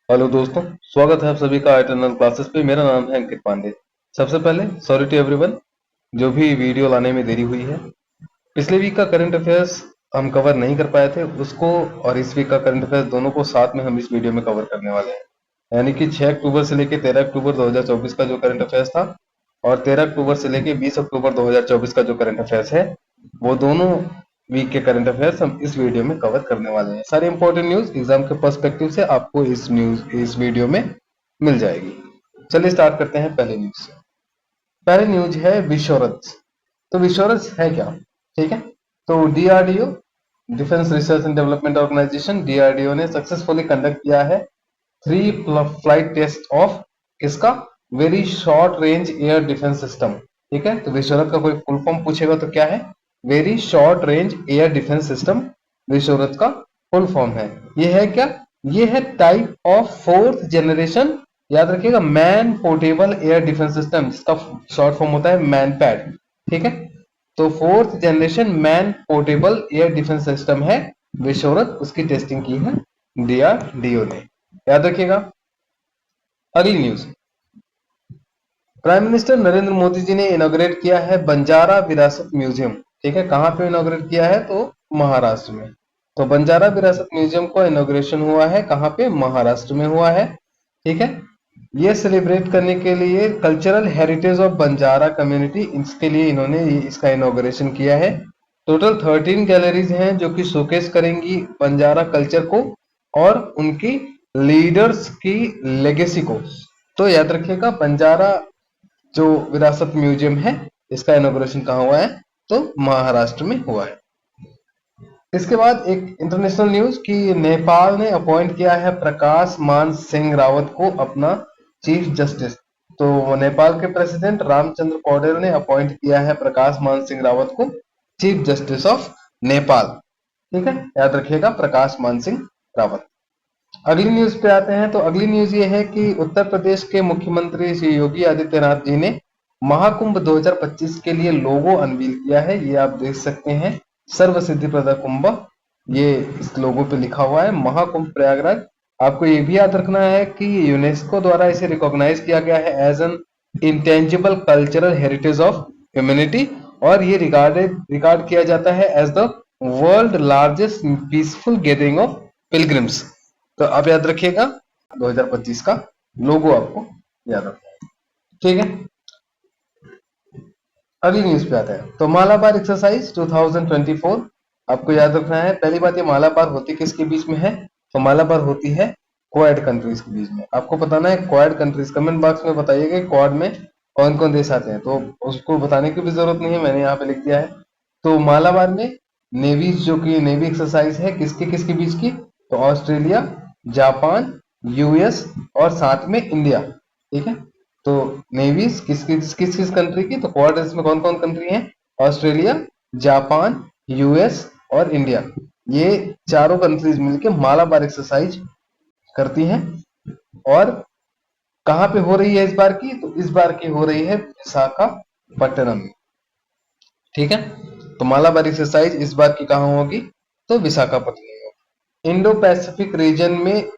Hello दोस्तों, स्वागत है आप सभी का इटर्नल क्लासेस पे। मेरा नाम है अंकित पांडे। सबसे पहले सॉरी टू एवरीवन जो भी वीडियो लाने में देरी हुई है। पिछले वीक का करंट अफेयर्स हम कवर नहीं कर पाए थे, उसको और इस वीक का करंट अफेयर्स दोनों को साथ में हम इस वीडियो में कवर करने वाले हैं। यानी कि 6 अक्टूबर से लेकर 13 अक्टूबर 2024 का जो करंट अफेयर्स था और 13 अक्टूबर से लेकर 20 अक्टूबर 2024 का जो करंट अफेयर्स है, वो दोनों वीक के करंट अफेयर्स हम इस वीडियो में कवर करने वाले हैं। सारी इंपॉर्टेंट न्यूज एग्जाम के पर्सपेक्टिव से आपको इस वीडियो में मिल जाएगी। चलिए स्टार्ट करते हैं पहले न्यूज से। पहले न्यूज है विश्वरथ। तो विश्वरथ है क्या? ठीक है, तो DRDO, defence research and development organisation, DRDO ने सक्सेसफुली कंडक्ट किया है 3 फ्लाइट टेस्ट ऑफ किसका? Very short range air defence system. ठीक है, तो विश्वरथ का कोई फुल फॉर्म पूछेगा तो क्या है? Very short range air defence system विश्वरथ का फुल फॉर्म है। ये है क्या? ये है टाइप ऑफ फोर्थ जनरेशन, याद रखिएगा, man portable air defence system, जिसका शॉर्ट फॉर्म होता है मैन पैड। ठीक है, तो fourth generation man portable air defence system है विश्वरथ, उसकी टेस्टिंग की है डीआरडीओ ने, याद रखिएगा। अगली news, prime minister Narendra Modi ji ने इनॉग्रेट किया है बंजारा विरासत म्यूजियम। ठीक है, कहां पे इनॉग्रेट किया है? तो महाराष्ट्र में। तो बंजारा विरासत म्यूजियम का इनॉग्रेशन हुआ है कहां पे? महाराष्ट्र में हुआ है। ठीक है, ये सेलिब्रेट करने के लिए cultural heritage of Banjara community, इसके लिए इन्होंने इसका इनॉग्रेशन किया है। टोटल 13 गैलरीज हैं जो कि शोकेस करेंगी बंजारा कल्चर को और उनकी लीडर्स की लेगेसी को। तो याद रखिएगा, बंजारा जो विरासत म्यूजियम है, इसका इनॉग्रेशन कहाँ हुआ है? तो महाराष्ट्र में हुआ है। इसके बाद एक इंटरनेशनल न्यूज कि नेपाल ने अपॉइंट किया है प्रकाश मान सिंह रावत को अपना चीफ जस्टिस। तो नेपाल के प्रेसिडेंट रामचंद्र पौडेल ने अपॉइंट किया है प्रकाश मान सिंह रावत को चीफ जस्टिस ऑफ नेपाल। ठीक है, याद रखिएगा, प्रकाश मान सिंह रावत। अगली न्यूज पे आते हैं। तो अगली न्यूज ये है कि उत्तर प्रदेश के मुख्यमंत्री श्री योगी आदित्यनाथ जी ने महाकुंभ 2025 के लिए लोगो अनवील किया है। ये आप देख सकते हैं, सर्व सिद्धि प्रदा कुंभ, ये इस लोगो पे लिखा हुआ है महाकुंभ प्रयागराज। आपको ये भी याद रखना है कि यूनेस्को द्वारा इसे रिकॉग्नाइज किया गया है as an intangible cultural heritage of humanity, और ये रिकॉर्ड किया जाता है as the world largest peaceful gathering of pilgrims. तो आप याद रखिएगा 2025 का लोगो आपको याद रखना है। ठीक है, अगली न्यूज पे आता है। तो मालाबार एक्सरसाइज 2024 आपको याद रखना है। पहली बात, ये मालाबार होती किसके बीच में है? तो मालाबार होती है क्वाड कंट्रीज के बीच में। आपको बताना है क्वाड कंट्रीज, कमेंट बॉक्स में बताइएगा क्वाड में कौन कौन देश आते हैं, तो उसको बताने की भी जरूरत नहीं है, मैंने यहाँ पे लिख दिया है। तो मालाबार में नेवी, जो कि नेवी एक्सरसाइज है किसके किसके बीच की? तो ऑस्ट्रेलिया, जापान, यूएस और साथ में इंडिया। ठीक है, तो नेवीज किस किस किस किस कंट्री की? तो क्वाड में कौन कौन कंट्री है? ऑस्ट्रेलिया, जापान, यूएस और इंडिया। ये चारों कंट्रीज मिलके मालाबार एक्सरसाइज करती हैं। और कहां पे हो रही है इस बार की? तो इस बार की हो रही है विशाखापट्टनम में। ठीक है, तो मालाबार एक्सरसाइज इस बार की कहां होगी? तो विशाखापट्टनम में। इंडो पैसिफिक रीजन में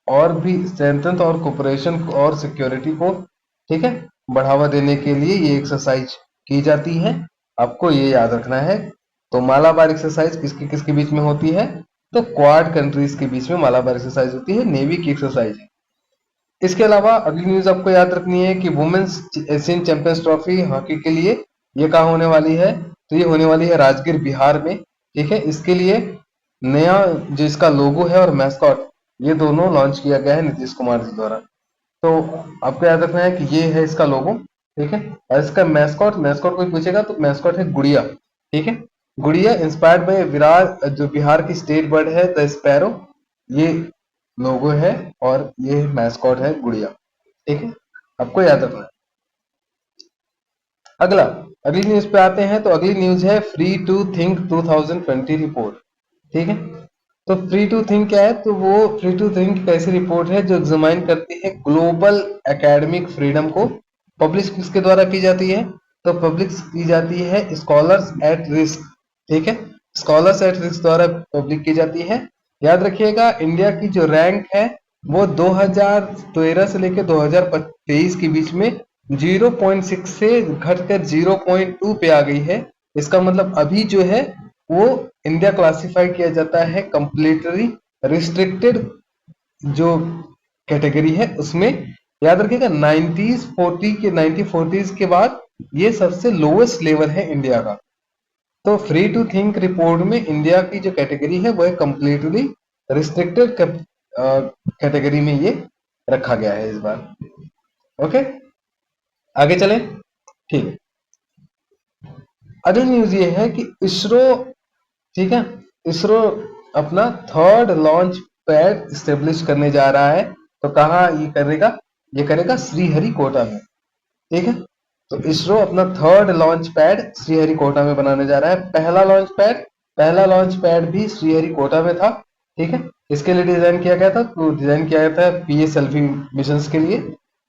और भी स्ट्रेंथ और कोऑपरेशन और सिक्योरिटी को, ठीक है, बढ़ावा देने के लिए ये एक्सरसाइज की जाती है, आपको ये याद रखना है। तो मालाबार एक्सरसाइज किसके किसके बीच में होती है? तो क्वाड कंट्रीज के बीच में मालाबार एक्सरसाइज होती है, नेवी की एक्सरसाइज है। इसके अलावा अगली न्यूज आपको याद रखनी है कि women's Asian champions trophy hockey के लिए ये कहाँ होने वाली है? तो ये होने वाली है राजगीर बिहार में। ठीक है, इसके लिए नया जो इसका लोगो है और मैस्कॉट, ये दोनों लॉन्च किया गया है नीतीश कुमार जी द्वारा। तो आपको याद रखना है कि ये है इसका लोगो। ठीक है, और इसका मैस्कॉट, मैस्कॉट कोई पूछेगा तो मैस्कॉट है गुड़िया। ठीक है, गुड़िया इंस्पायर्ड बाय विरार, जो बिहार की स्टेट बर्ड है द स्पैरो, ये लोगो है और ये मैस्कॉट है गुड़िया। ठीक है, आपको याद रखना है। अगला, अगली न्यूज पे आते हैं। तो अगली न्यूज है फ्री टू थिंक 2020 रिपोर्ट। ठीक है, तो फ्री टू थिंक क्या है? तो वो फ्री टू थिंक एक ऐसी रिपोर्ट है जो एग्जामाइन करती है ग्लोबल एकेडमिक फ्रीडम को। पब्लिश किसके द्वारा की जाती है? तो पब्लिश की जाती है स्कॉलर्स एट रिस्क। ठीक है, स्कॉलर्स एट रिस्क द्वारा पब्लिक की जाती है। याद रखिएगा, इंडिया की जो रैंक है वो 2013 से लेकर 2023 के बीच में 0.6 से घटकर 0.2 पे आ गई है। इसका मतलब अभी जो है वो इंडिया क्लासिफाई किया जाता है कंप्लीटली रिस्ट्रिक्टेड जो कैटेगरी है उसमें। याद रखिएगा 1940s के बाद ये सबसे लोएस्ट लेवल है इंडिया का। तो फ्री टू थिंक रिपोर्ट में इंडिया की जो कैटेगरी है वो है कंप्लीटली रिस्ट्रिक्टेड कैटेगरी में ये रखा गया है इस बार। ओके, आगे चलें। ठीक है, अगली न्यूज ये है कि इसरो, ठीक है, इसरो अपना थर्ड लॉन्च पैड स्टेब्लिश करने जा रहा है। तो कहाँ ये करेगा? ये करेगा श्रीहरिकोटा में। ठीक है, तो इसरो अपना थर्ड लॉन्च पैड श्रीहरिकोटा में बनाने जा रहा है। पहला लॉन्च पैड भी श्रीहरिकोटा में था। ठीक है, इसके लिए डिजाइन किया गया था, तो डिजाइन किया गया था पीएसएलवी मिशन के लिए।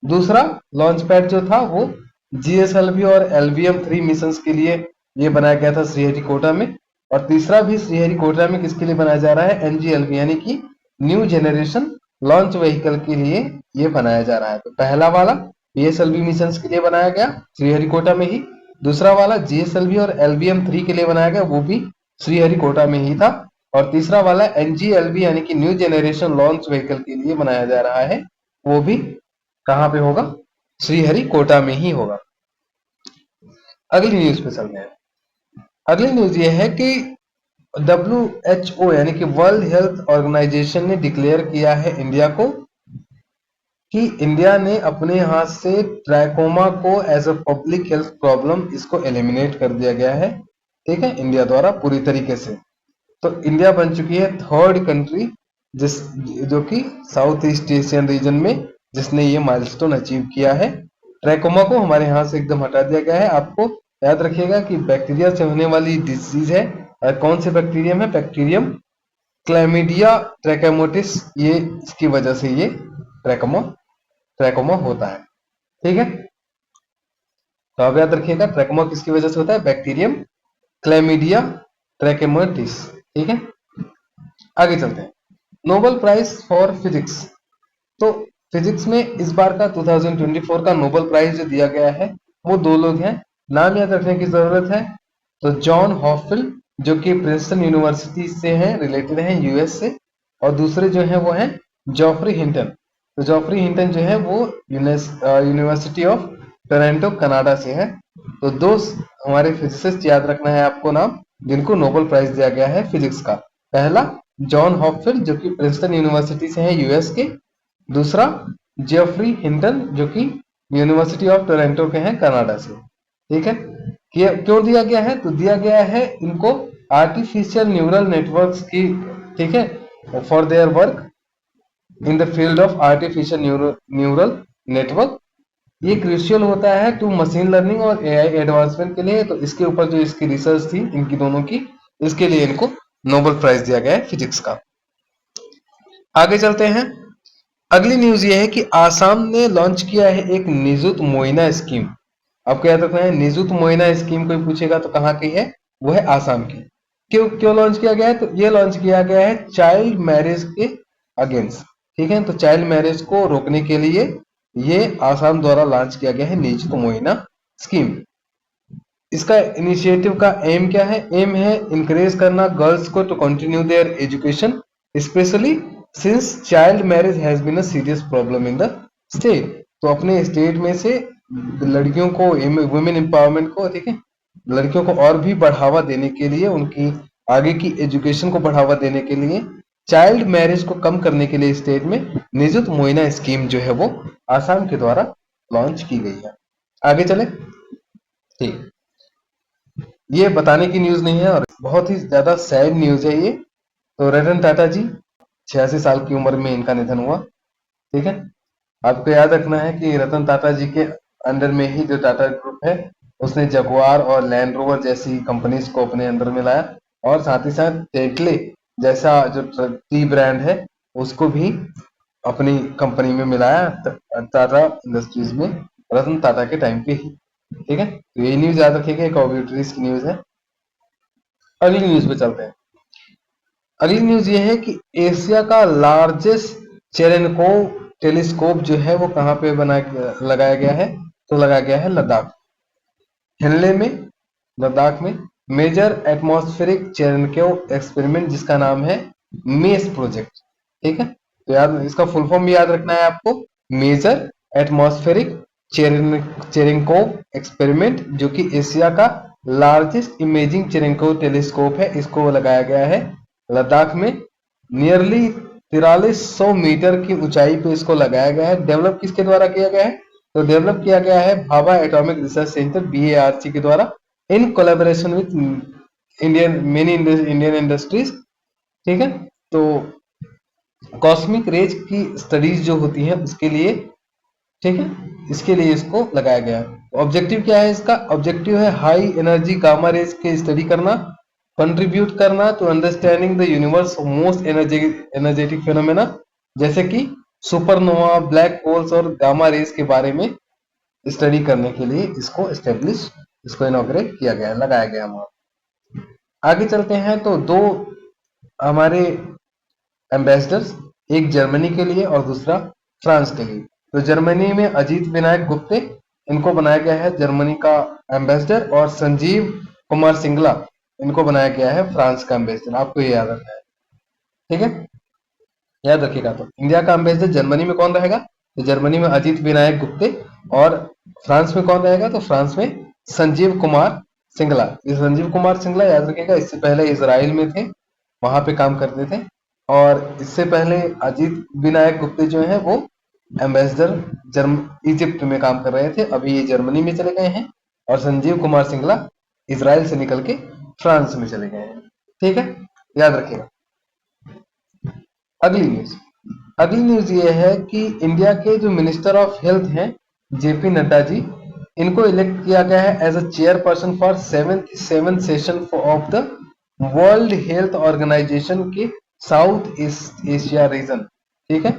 दूसरा लॉन्च पैड जो था वो जीएसएलवी और LVM-3 मिशन के लिए ये बनाया गया था श्रीहरिकोटा में। और तीसरा भी श्रीहरिकोटा में किसके लिए बनाया जा रहा है? NGLV यानी कि न्यू जनरेशन लॉन्च व्हीकल के लिए ये बनाया जा रहा है। तो पहला वाला PSLV मिशन के लिए बनाया गया श्रीहरिकोटा में ही, दूसरा वाला GSLV और LVM-3 के लिए बनाया गया वो भी श्रीहरिकोटा में ही था, और तीसरा वाला NGLV यानी कि न्यू जनरेशन लॉन्च व्हीकल के लिए बनाया जा रहा है वो भी कहाँ पे होगा? श्रीहरिकोटा में ही होगा। अगली न्यूज पे चलते हैं। अगली न्यूज ये है कि WHO यानी कि वर्ल्ड हेल्थ ऑर्गेनाइजेशन ने डिक्लेयर किया है इंडिया को कि इंडिया ने अपने हाथ से ट्रैकोमा को as a public health problem इसको एलिमिनेट कर दिया गया है। ठीक है, इंडिया द्वारा पूरी तरीके से। तो इंडिया बन चुकी है थर्ड कंट्री जो कि साउथ ईस्ट एशियन रीजन में जिसने ये माइलस्टोन अचीव किया है। ट्रैकोमा को हमारे यहाँ से एकदम हटा दिया गया है। आपको याद रखिएगा कि बैक्टीरिया से होने वाली डिजीज है। और कौन से बैक्टीरियम है? बैक्टीरियम क्लैमिडिया ट्रैकोमोटिस, ये इसकी वजह से ये ट्रैकोमा होता है। ठीक है, तो आप याद रखिएगा ट्रैकोमा किसकी वजह से होता है? Bacterium chlamydia trachomatis. ठीक है, आगे चलते हैं। Nobel prize for physics. तो फिजिक्स में इस बार का 2024 का नोबेल प्राइज जो दिया गया है वो दो लोग हैं, नाम याद रखने की जरूरत है। तो जॉन हॉफिल जो कि प्रिंसटन यूनिवर्सिटी से हैं, रिलेटेड हैं US से, और दूसरे जो हैं वो हैं जॉफ्री हिंटन। तो जॉफ्री हिंटन जो है वो यूनिवर्सिटी ऑफ टोरंटो कनाडा से है। तो दो हमारे फिजिसिस्ट याद रखना है आपको नाम, जिनको नोबेल प्राइज दिया गया है फिजिक्स का। पहला जॉन हॉफिल जो कि प्रिंसटन यूनिवर्सिटी से है US के, दूसरा जेफरी हिंटन जो कि यूनिवर्सिटी ऑफ टोरंटो के हैं कनाडा से। ठीक है, क्यों दिया गया है? तो दिया गया है इनको आर्टिफिशियल न्यूरल नेटवर्क्स की, ठीक है, for their work in the field of artificial neural network. ये क्रूशियल होता है टू मशीन लर्निंग और AI एडवांसमेंट के लिए। तो इसके ऊपर जो इसकी रिसर्च थी इनकी दोनों की, इसके लिए इनको नोबेल प्राइज दिया गया है फिजिक्स का। आगे चलते हैं। अगली न्यूज ये है कि आसाम ने लॉन्च किया है एक निजुत मोइना स्कीम। आपको याद रखना है, निजुत मोइना स्कीम कोई पूछेगा तो कहाँ की है? वो है आसाम की। क्यों लॉन्च किया गया है? तो ये लॉन्च किया गया है चाइल्ड मैरिज के अगेंस्ट। ठीक है, तो चाइल्ड मैरिज को रोकने के लिए ये आसाम द्वारा लॉन्च किया गया है निजुत मोइना स्कीम। इसका इनिशिएटिव का एम क्या है? एम है इंकरेज करना गर्ल्स को to continue their education, specially since child marriage has been a serious problem in the state. तो अपने स्टेट में से लड़कियों को, वुमेन एम्पावरमेंट को, ठीक है, लड़कियों को और भी बढ़ावा देने के लिए, उनकी आगे की एजुकेशन को बढ़ावा देने के लिए, चाइल्ड मैरिज को कम करने के लिए स्टेट में निजुत मोइना स्कीम जो है वो आसाम के द्वारा लॉन्च की गई है। आगे चले। ठीक, ये बताने की न्यूज नहीं है और बहुत ही ज्यादा सैड न्यूज है ये। तो रतन टाटा जी 86 साल की उम्र में इनका निधन हुआ। ठीक है, आपको याद रखना है कि रतन टाटा जी के अंडर में ही जो टाटा ग्रुप है उसने जगुआर और लैंड रोवर जैसी कंपनीज को अपने अंदर में लाया, और साथ ही साथ टेटले जैसा जो टी ब्रांड है उसको भी अपनी कंपनी में मिलाया टाटा इंडस्ट्रीज में, रतन टाटा के टाइम पे ही। ठीक है, तो ये न्यूज याद रखिएगा, एक ऑब्वियस की न्यूज है। अगली न्यूज पे चलते हैं। अगली न्यूज ये है कि एशिया का लार्जेस्ट चेरेनकोव टेलीस्कोप जो है वो कहाँ पे लगाया गया है, तो लगाया गया है लद्दाख, हेनले में, लद्दाख में। मेजर एटमॉस्फेरिक चेरेनकोव एक्सपेरिमेंट जिसका नाम है मेस प्रोजेक्ट, ठीक है। तो याद इसका फुल फॉर्म भी याद रखना है आपको, मेजर एटमॉस्फेरिक चेरेनकोव एक्सपेरिमेंट, जो कि एशिया का लार्जेस्ट इमेजिंग चेरेनकोव टेलीस्कोप है। इसको लगाया गया है लद्दाख में, नियरली 4300 मीटर की ऊंचाई पे इसको लगाया गया है। डेवलप किसके द्वारा किया गया है, तो डेवलप किया गया है Bhabha atomic research centre BARC के द्वारा, in collaboration with Indian industries, ठीक है। तो कॉस्मिक रेज की स्टडीज जो होती है उसके लिए, ठीक है, इसके लिए इसको लगाया गया है। ऑब्जेक्टिव क्या है इसका, ऑब्जेक्टिव है हाई एनर्जी गामा रेज के स्टडी करना, कंट्रीब्यूट करना to understanding the universe most energetic phenomena, जैसे कि सुपरनोवा, ब्लैक होल्स और गामा रेज के बारे में स्टडी करने के लिए इसको इनॉग्रेट किया गया, लगाया गया वहां। आगे चलते हैं तो दो हमारे एम्बेसडर्स, एक जर्मनी के लिए और दूसरा फ्रांस के लिए। तो जर्मनी में अजीत विनायक गुप्ते, इनको बनाया गया है जर्मनी का एम्बेसडर, और संजीव कुमार सिंगला, इनको बनाया गया है फ्रांस का एम्बेसडर। आपको ये याद रखना है, ठीक है, याद रखिएगा। तो इंडिया का एम्बेसडर जर्मनी में कौन रहेगा, तो जर्मनी में अजीत विनायक गुप्ते, और फ्रांस में कौन रहेगा, तो फ्रांस में संजीव कुमार सिंगला। ये संजीव कुमार सिंगला याद रखिएगा, इससे पहले इजराइल में थे, वहां पे काम करते थे, और इससे पहले अजीत विनायक गुप्ते जो है वो एम्बेसडर इजिप्ट में काम कर रहे थे, अभी ये जर्मनी में चले गए हैं, और संजीव कुमार सिंगला इजराइल से निकल के फ्रांस में चले गए हैं, ठीक है, याद रखिएगा। अगली न्यूज ये है कि इंडिया के जो मिनिस्टर ऑफ हेल्थ हैं JP नड्डा जी, इनको इलेक्ट किया गया है as a chairperson for 77 session of the world health organisation के साउथ ईस्ट एशिया रीजन, ठीक है।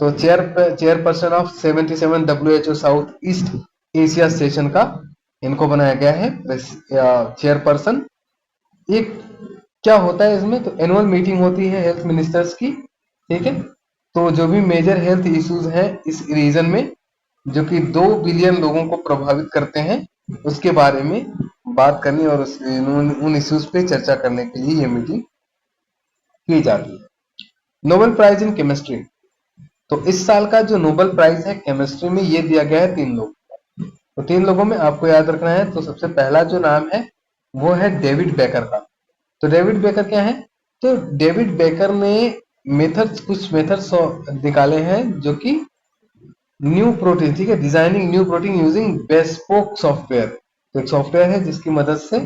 तो chairperson of 77 WHO south east Asia session का इनको बनाया गया है चेयरपर्सन। एक क्या होता है इसमें, तो एनुअल मीटिंग होती है हेल्थ मिनिस्टर्स की, ठीक है। तो जो भी मेजर हेल्थ इश्यूज हैं इस रीजन में, जो कि 2 बिलियन लोगों को प्रभावित करते हैं, उसके बारे में बात करनी और उन इश्यूज पे चर्चा करने के लिए ये मीटिंग की जाती है। नोबेल प्राइज इन केमिस्ट्री, तो इस साल का जो नोबेल प्राइज है केमिस्ट्री में ये दिया गया है 3 लोग, तो 3 लोगों में आपको याद रखना है। तो सबसे पहला जो नाम है वो है डेविड बेकर का। तो डेविड बेकर क्या है, तो डेविड बेकर ने कुछ मेथड्स निकाले हैं जो कि न्यू प्रोटीन, ठीक है, designing new protein using bespoke software. तो एक सॉफ्टवेयर है जिसकी मदद से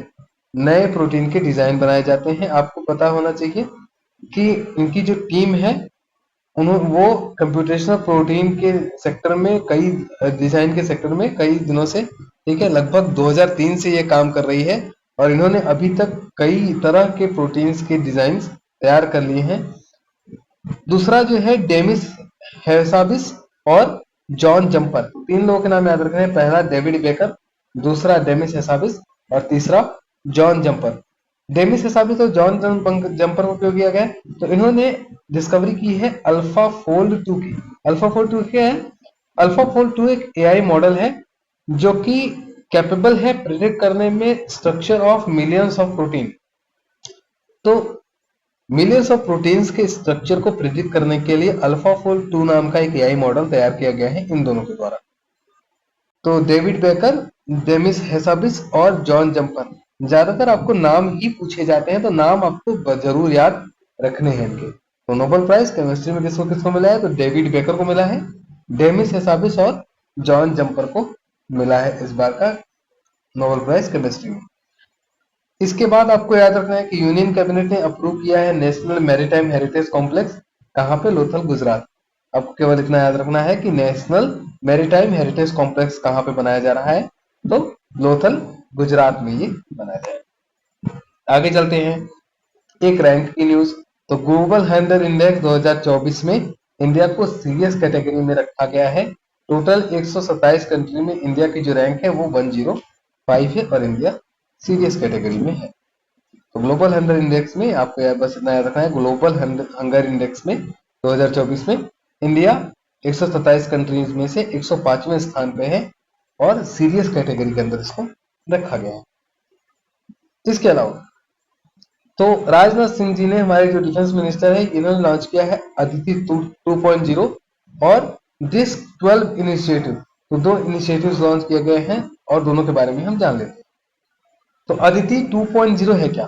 नए प्रोटीन के डिजाइन बनाए जाते हैं। आपको पता होना चाहिए कि इनकी जो टीम है वो कंप्यूटेशनल प्रोटीन के सेक्टर में कई डिजाइन के सेक्टर में कई दिनों से, ठीक है, लगभग 2003 से ये काम कर रही है, और इन्होंने अभी तक कई तरह के प्रोटीन्स के डिजाइन तैयार कर लिए हैं। दूसरा जो है डेमिस हेसाबिस और जॉन जंपर, 3 लोगों के नाम याद रखने हैं, पहला डेविड बेकर, दूसरा डेमिस हेसाबिस और तीसरा जॉन जंपर। डेमिस हेसाबिस और जॉन जंपर को क्यों किया गया, तो इन्होंने डिस्कवरी की है अल्फा फोल्ड 2 की। अल्फा फोल्ड 2 क्या है, अल्फा फोल्ड 2 एक AI मॉडल है जो कि कैपेबल है प्रिडिक्ट करने में structure of millions of protein. तो मिलियंस ऑफ प्रोटीन्स के स्ट्रक्चर को प्रिडिक्ट करने के लिए अल्फा फोल्ड 2 नाम का एक AI मॉडल तैयार किया गया है इन दोनों के द्वारा। तो डेविड बेकर, डेमिस हेसाबिस और जॉन जंपर, ज्यादातर आपको नाम ही पूछे जाते हैं, तो नाम आपको जरूर याद रखने हैं इनके। तो नोबेल प्राइज केमिस्ट्री में किसको किसको मिला है, तो डेविड बेकर को मिला है, डेमिस हेसाबिस और जॉन जंपर को मिला है इस बार का नोबेल प्राइज केमिस्ट्री में। इसके बाद आपको याद रखना है कि यूनियन कैबिनेट ने अप्रूव किया है नेशनल मैरीटाइम हेरिटेज कॉम्प्लेक्स, कहाँ पे, लोथल गुजरात। आपको केवल इतना याद रखना है कि नेशनल मैरीटाइम हेरिटेज कॉम्प्लेक्स कहाँ पे बनाया जा रहा है, तो लोथल गुजरात में ये बनाया जाएगा। आगे चलते हैं एक रैंक की न्यूज। तो ग्लोबल हंगर इंडेक्स 2024 में इंडिया को सीरियस कैटेगरी में रखा गया है। टोटल 127 कंट्री में इंडिया की जो रैंक है वो 105 है, और इंडिया सीरियस कैटेगरी में है। तो ग्लोबल हंगर इंडेक्स में आपको बस इतना याद रखना है, ग्लोबल हंगर इंडेक्स में 2024 में इंडिया 127 कंट्रीज में से 105वें स्थान पे है और सीरियस कैटेगरी के अंदर इसको रखा गया है। इसके अलावा तो राजनाथ सिंह जी ने, हमारे जो डिफेंस मिनिस्टर है, इन्होंने लॉन्च किया है अदिति 2.0 और डिस्क 12 इनिशिएटिव। तो दो इनिशिएटिव्स लॉन्च किए गए हैं और दोनों के बारे में हम जान लेते हैं। तो अदिति 2.0 है क्या?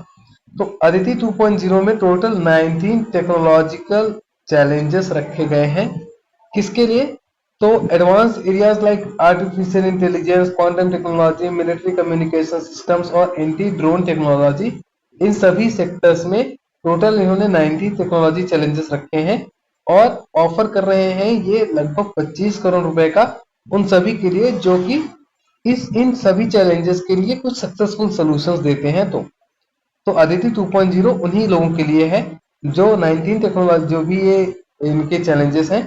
तो अदिति 2.0 में टोटल 19 टेक्नोलॉजिकल चैलेंजेस रखे गए हैं। किसके लिए? तो advance areas like artificial intelligence, quantum technology, military communication systems और एंटी ड्रोन टेक्नोलॉजी, इन सभी सेक्टर्स में टोटल इन्होंने 90 टेक्नोलॉजी चैलेंजेस रखे हैं और ऑफर कर रहे हैं ये लगभग 25 करोड़ रुपए का उन सभी के लिए जो कि इन सभी चैलेंजेस के लिए कुछ सक्सेसफुल सॉल्यूशंस देते हैं। तो अदिति 2.0 उन्हीं लोगों के लिए है जो 19 टेक्नोलॉजी, जो भी ये इनके चैलेंजेस हैं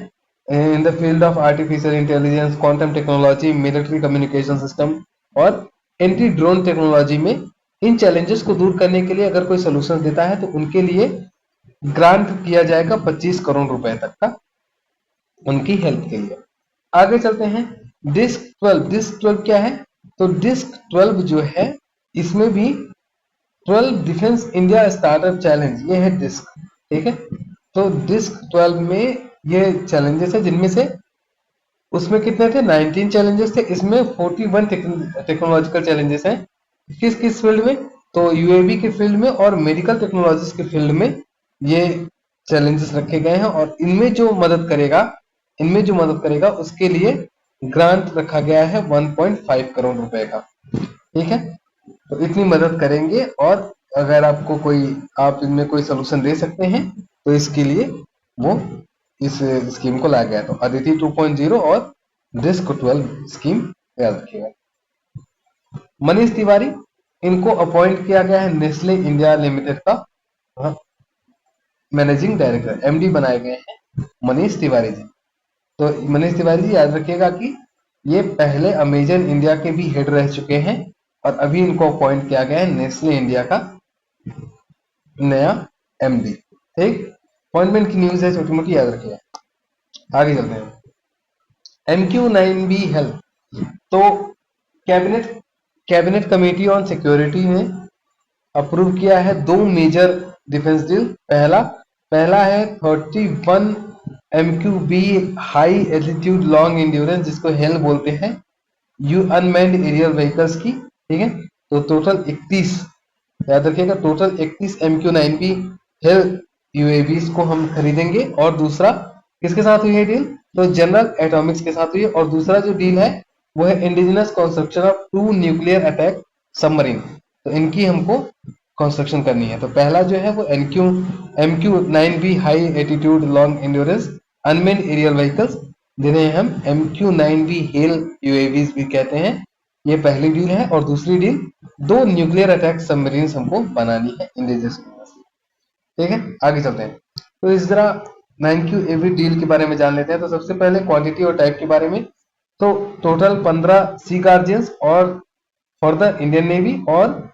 in the field of artificial intelligence, quantum technology, military communication system और एंटी ड्रोन टेक्नोलॉजी में, इन चैलेंजेस को दूर करने के लिए अगर कोई सोल्यूशन देता है तो उनके लिए ग्रांट किया जाएगा 25 करोड़ रुपए तक का उनकी हेल्प के लिए। आगे चलते हैं। डिस्क 12 क्या है? तो डिस्क 12 जो है इसमें भी 12 डिफेंस इंडिया स्टार्टअप चैलेंज, ये है डिस्क, ठीक है। तो डिस्क 12 में ये चैलेंजेस है जिनमें से उसमें कितने थे? 19 चैलेंजेस थे। इसमें 41 टेक्नोलॉजिकल चैलेंजेस हैं। किस किस फील्ड में? तो यूएवी के फील्ड में और मेडिकल टेक्नोलॉजीज के फील्ड में ये चैलेंजेस रखे गए हैं और इनमें जो मदद करेगा उसके लिए ग्रांट रखा गया है 1.5 करोड़ रुपए का, ठीक है। तो इतनी मदद करेंगे और अगर आपको आप इनमें कोई सोल्यूशन दे सकते हैं तो इसके लिए वो इस स्कीम को लाया गया। तो अदिति 2.0 और डिस्क 12 स्कीम याद रखिएगा। मनीष तिवारी, इनको अपॉइंट किया गया है नेस्ले इंडिया लिमिटेड का मैनेजिंग डायरेक्टर, एमडी बनाए गए हैं मनीष तिवारी जी। तो मनीष तिवारी जी याद रखिएगा कि ये पहले अमेजन इंडिया के भी हेड रह चुके हैं और अभी इनको अपॉइंट किया गया है नेस्ले इंडिया का नया एमडी, ठीक। अपॉइंटमेंट की न्यूज है छोटी मोटी, याद रखिएगा। आगे चलते हैं। MQ9B हेल्थ, तो कैबिनेट कमेटी ऑन सिक्योरिटी ने अप्रूव किया है दो मेजर डिफेंस डील। पहला है 31 MQB high altitude long endurance, जिसको हेल बोलते हैं, अनमैन्ड एरियल व्हीकल्स की, ठीक है। तो टोटल 31, याद रखिएगा, टोटल 31 MQ9B हेल यूएवीज को हम खरीदेंगे। और दूसरा किसके साथ हुई है डील? तो जनरल एटॉमिक्स के साथ हुई है। और दूसरा जो डील है वो है indigenous construction of 2 nuclear attack submarine, तो इनकी हमको कंस्ट्रक्शन करनी है। तो पहला जो है वो MQ9B high altitude long endurance unmanned aerial vehicles, जिन्हें हम MQ9B हेल यूएवीज भी कहते हैं, ये पहली डील है। और दूसरी डील 2 न्यूक्लियर अटैक सबमरीन हमको बनानी है इंडिजिनस, ठीक है। आगे चलते हैं। तो इस तरह 9QAB डील के बारे में जान लेते हैं। तो सबसे पहले क्वांटिटी और टाइप के बारे में। तो टोटल 15 सी गार्जियंस और फॉर द इंडियन नेवी और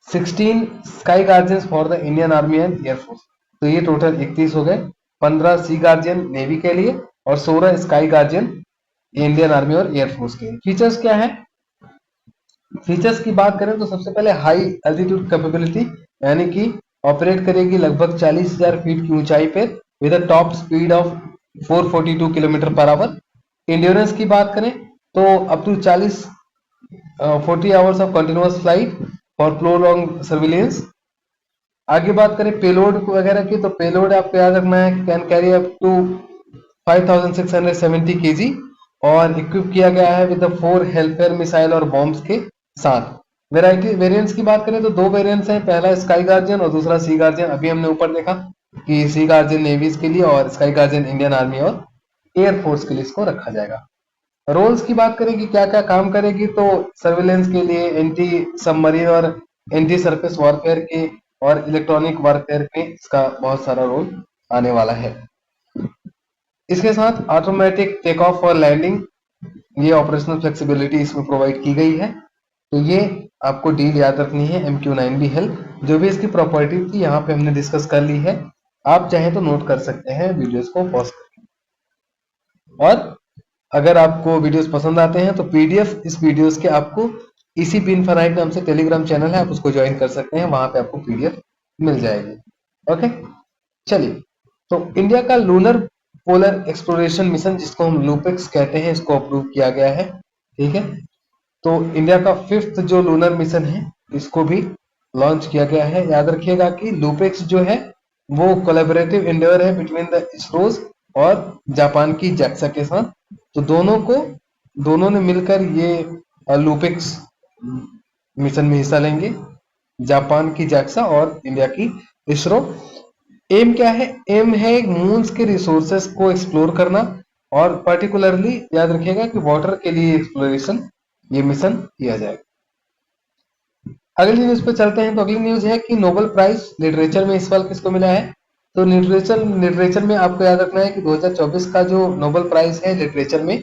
16 sky guardians for the Indian army and air force. तो ये टोटल 31 हो गए। 15 सी गार्जियन नेवी के लिए और 16 स्काई गार्जियन इंडियन आर्मी और एयरफोर्स के लिए। फीचर्स क्या है? फीचर्स की बात करें तो सबसे पहले हाई एल्टीट्यूड कैपेबिलिटी, यानी कि ऑपरेट करेगी लगभग 40,000 फीट की ऊंचाई पर with a top speed of 442 kilometre per hour. Endurance की बात करें तो up to 40 hours of continuous flight for prolong surveillance. आगे बात करें पेलोड वगैरह की, तो पेलोड आपको याद रखना है, can carry up to 5670 kg और इक्विप किया गया है विद 4 हेल्फेयर मिसाइल और बॉम्ब्स के साथ। वेरिएंट्स की बात करें तो दो वेरिएंट्स हैं, पहला स्काई गार्जियन और दूसरा सी गार्जियन। अभी हमने ऊपर देखा कि सी गार्जियन नेवीज के लिए और स्काई गार्जियन इंडियन आर्मी और एयरफोर्स के लिए इसको रखा जाएगा। रोल्स की बात करें कि क्या क्या काम करेगी, तो सर्विलेंस के लिए, एंटी सबमरीन और एंटी सरफेस वॉरफेयर के और इलेक्ट्रॉनिक वॉरफेयर में इसका बहुत सारा रोल आने वाला है। इसके साथ ऑटोमेटिक टेक ऑफ और लैंडिंग, ये ऑपरेशनल फ्लेक्सिबिलिटी इसमें प्रोवाइड की गई है। तो ये आपको डील याद रखनी है MQ9B हेल्थ। जो भी इसकी प्रॉपर्टी थी यहाँ पे हमने डिस्कस कर ली है, आप चाहे तो नोट कर सकते हैं वीडियोस को पॉज करके। और अगर आपको वीडियोस पसंद आते हैं तो पीडीएफ इस वीडियोस के आपको इसी पिनफराइट नाम से टेलीग्राम चैनल है, आप उसको ज्वाइन कर सकते हैं, वहां पे आपको पीडीएफ मिल जाएगी। ओके, चलिए। तो इंडिया का लूनर पोलर एक्सप्लोरेशन मिशन, जिसको हम लूपेक्स कहते हैं, इसको अप्रूव किया गया है। ठीक है, तो इंडिया का 5th जो लूनर मिशन है इसको भी लॉन्च किया गया है। याद रखिएगा कि लूपेक्स जो है वो कोलैबोरेटिव एंडेवर है बिटवीन द इसरोज और जापान की जैक्सा के साथ। तो दोनों ने मिलकर ये लूपेक्स मिशन में हिस्सा लेंगे, जापान की जैक्सा और इंडिया की इसरो। एम क्या है? एम है मून्स के रिसोर्सेस को एक्सप्लोर करना, और पर्टिकुलरली याद रखिएगा कि वाटर के लिए एक्सप्लोरेशन ये मिशन किया जाएगा। अगली न्यूज पे चलते हैं। तो अगली न्यूज है कि नोबेल प्राइज लिटरेचर में इस साल किसको मिला है? तो लिटरेचर में आपको याद रखना है कि 2024 का जो नोबेल प्राइज है लिटरेचर में,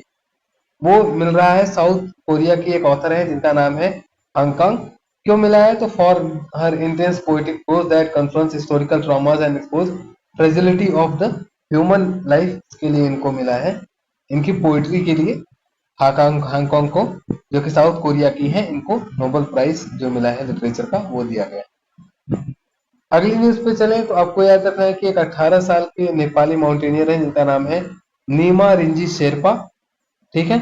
वो मिल रहा है साउथ कोरिया की एक ऑथर है जिनका नाम है हांगकांग। क्यों मिला है? तो for her intense poetic prose that confronts historical traumas and expose fragility of the human life के लिए इनको मिला है। इनकी पोइट्री के लिए हांगकांग को, जो कि साउथ कोरिया की है, इनको नोबेल प्राइज जो मिला है लिटरेचर का वो दिया गया। अगली न्यूज पे चले तो आपको याद रखना है कि एक 18 साल के नेपाली माउंटेनियर है जिनका नाम है नीमा रिंजी शेरपा। ठीक है,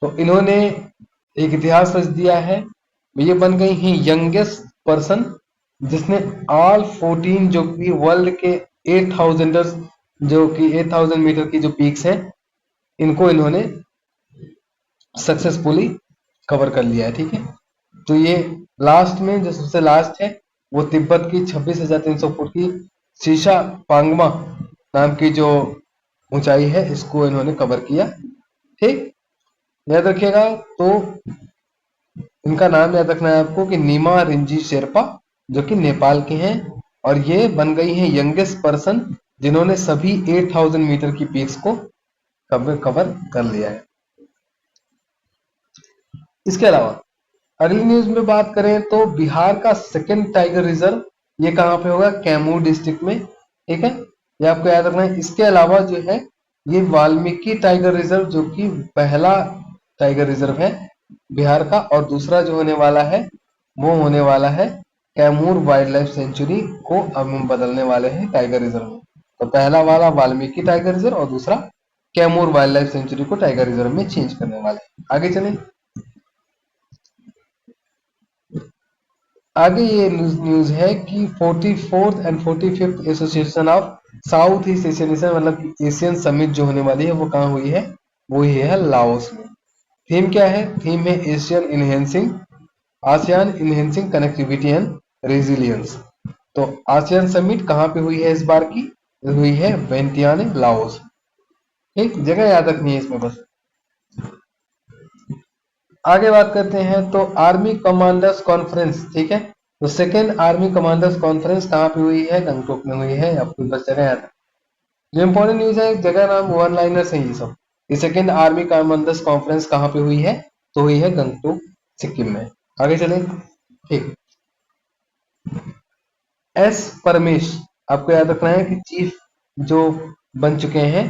तो इन्होंने एक इतिहास रच दिया है। ये बन गई हैं यंगेस्ट पर्सन जिसने ऑल 14 जो कि वर्ल्ड के 8000 जो कि 8000 मीटर की जो पीक्स हैं, इनको इन्होंने सक्सेसफुली कवर कर लिया है। ठीक है, तो ये लास्ट में जो सबसे लास्ट है वो तिब्बत की 26,300 फुट की शीशा पांगमा नाम की जो ऊंचाई है, इसको इन्होंने कवर किया। ठीक, याद रखिएगा। तो इनका नाम याद रखना है आपको कि नीमा रिंजी शेरपा, जो कि नेपाल के हैं, और ये बन गई हैं यंगेस्ट पर्सन जिन्होंने सभी 8000 मीटर की पीक्स को कवर कर लिया है। इसके अलावा अगली न्यूज में बात करें तो बिहार का सेकंड टाइगर रिजर्व ये कहाँ पे होगा? कैमूर डिस्ट्रिक्ट में। ठीक है, ये आपको याद रखना है। इसके अलावा जो है ये वाल्मीकि टाइगर रिजर्व जो कि पहला टाइगर रिजर्व है बिहार का, और दूसरा जो होने वाला है वो होने वाला है कैमूर वाइल्ड लाइफ सेंचुरी को अब हम बदलने वाले हैं टाइगर रिजर्व में। तो पहला वाला वाल्मीकि टाइगर रिजर्व और दूसरा कैमूर वाइल्ड लाइफ सेंचुरी को टाइगर रिजर्व में चेंज करने वाले हैं। आगे चलें। आगे ये न्यूज है कि 44th and 45th association of south east Asian, मतलब कि एशियन समिट जो होने वाली है वो कहाँ हुई है? वो ही है लाओस में। थीम क्या है? थीम है ASEAN enhancing connectivity and resilience. तो आसियान समिट कहाँ पे हुई है इस बार की? हुई है वियंतियान, लाओस। एक जगह याद रखनी है इसमें बस। आगे बात करते हैं तो आर्मी कमांडर्स कॉन्फ्रेंस। ठीक है, तो सेकेंड आर्मी कमांडर्स कॉन्फ्रेंस कहाँ पे हुई है? गंगटोक में हुई है। आपको बस जगह याद है। जो इंपॉर्टेंट न्यूज है, जगह नाम वन लाइनर्स है ये सब। ये सेकेंड आर्मी कमांडर्स कॉन्फ्रेंस कहाँ पे हुई है? तो हुई है गंगटोक, सिक्किम में। आगे चलें। ठीक, एस परमेश आपको याद रखना है कि चीफ जो बन चुके हैं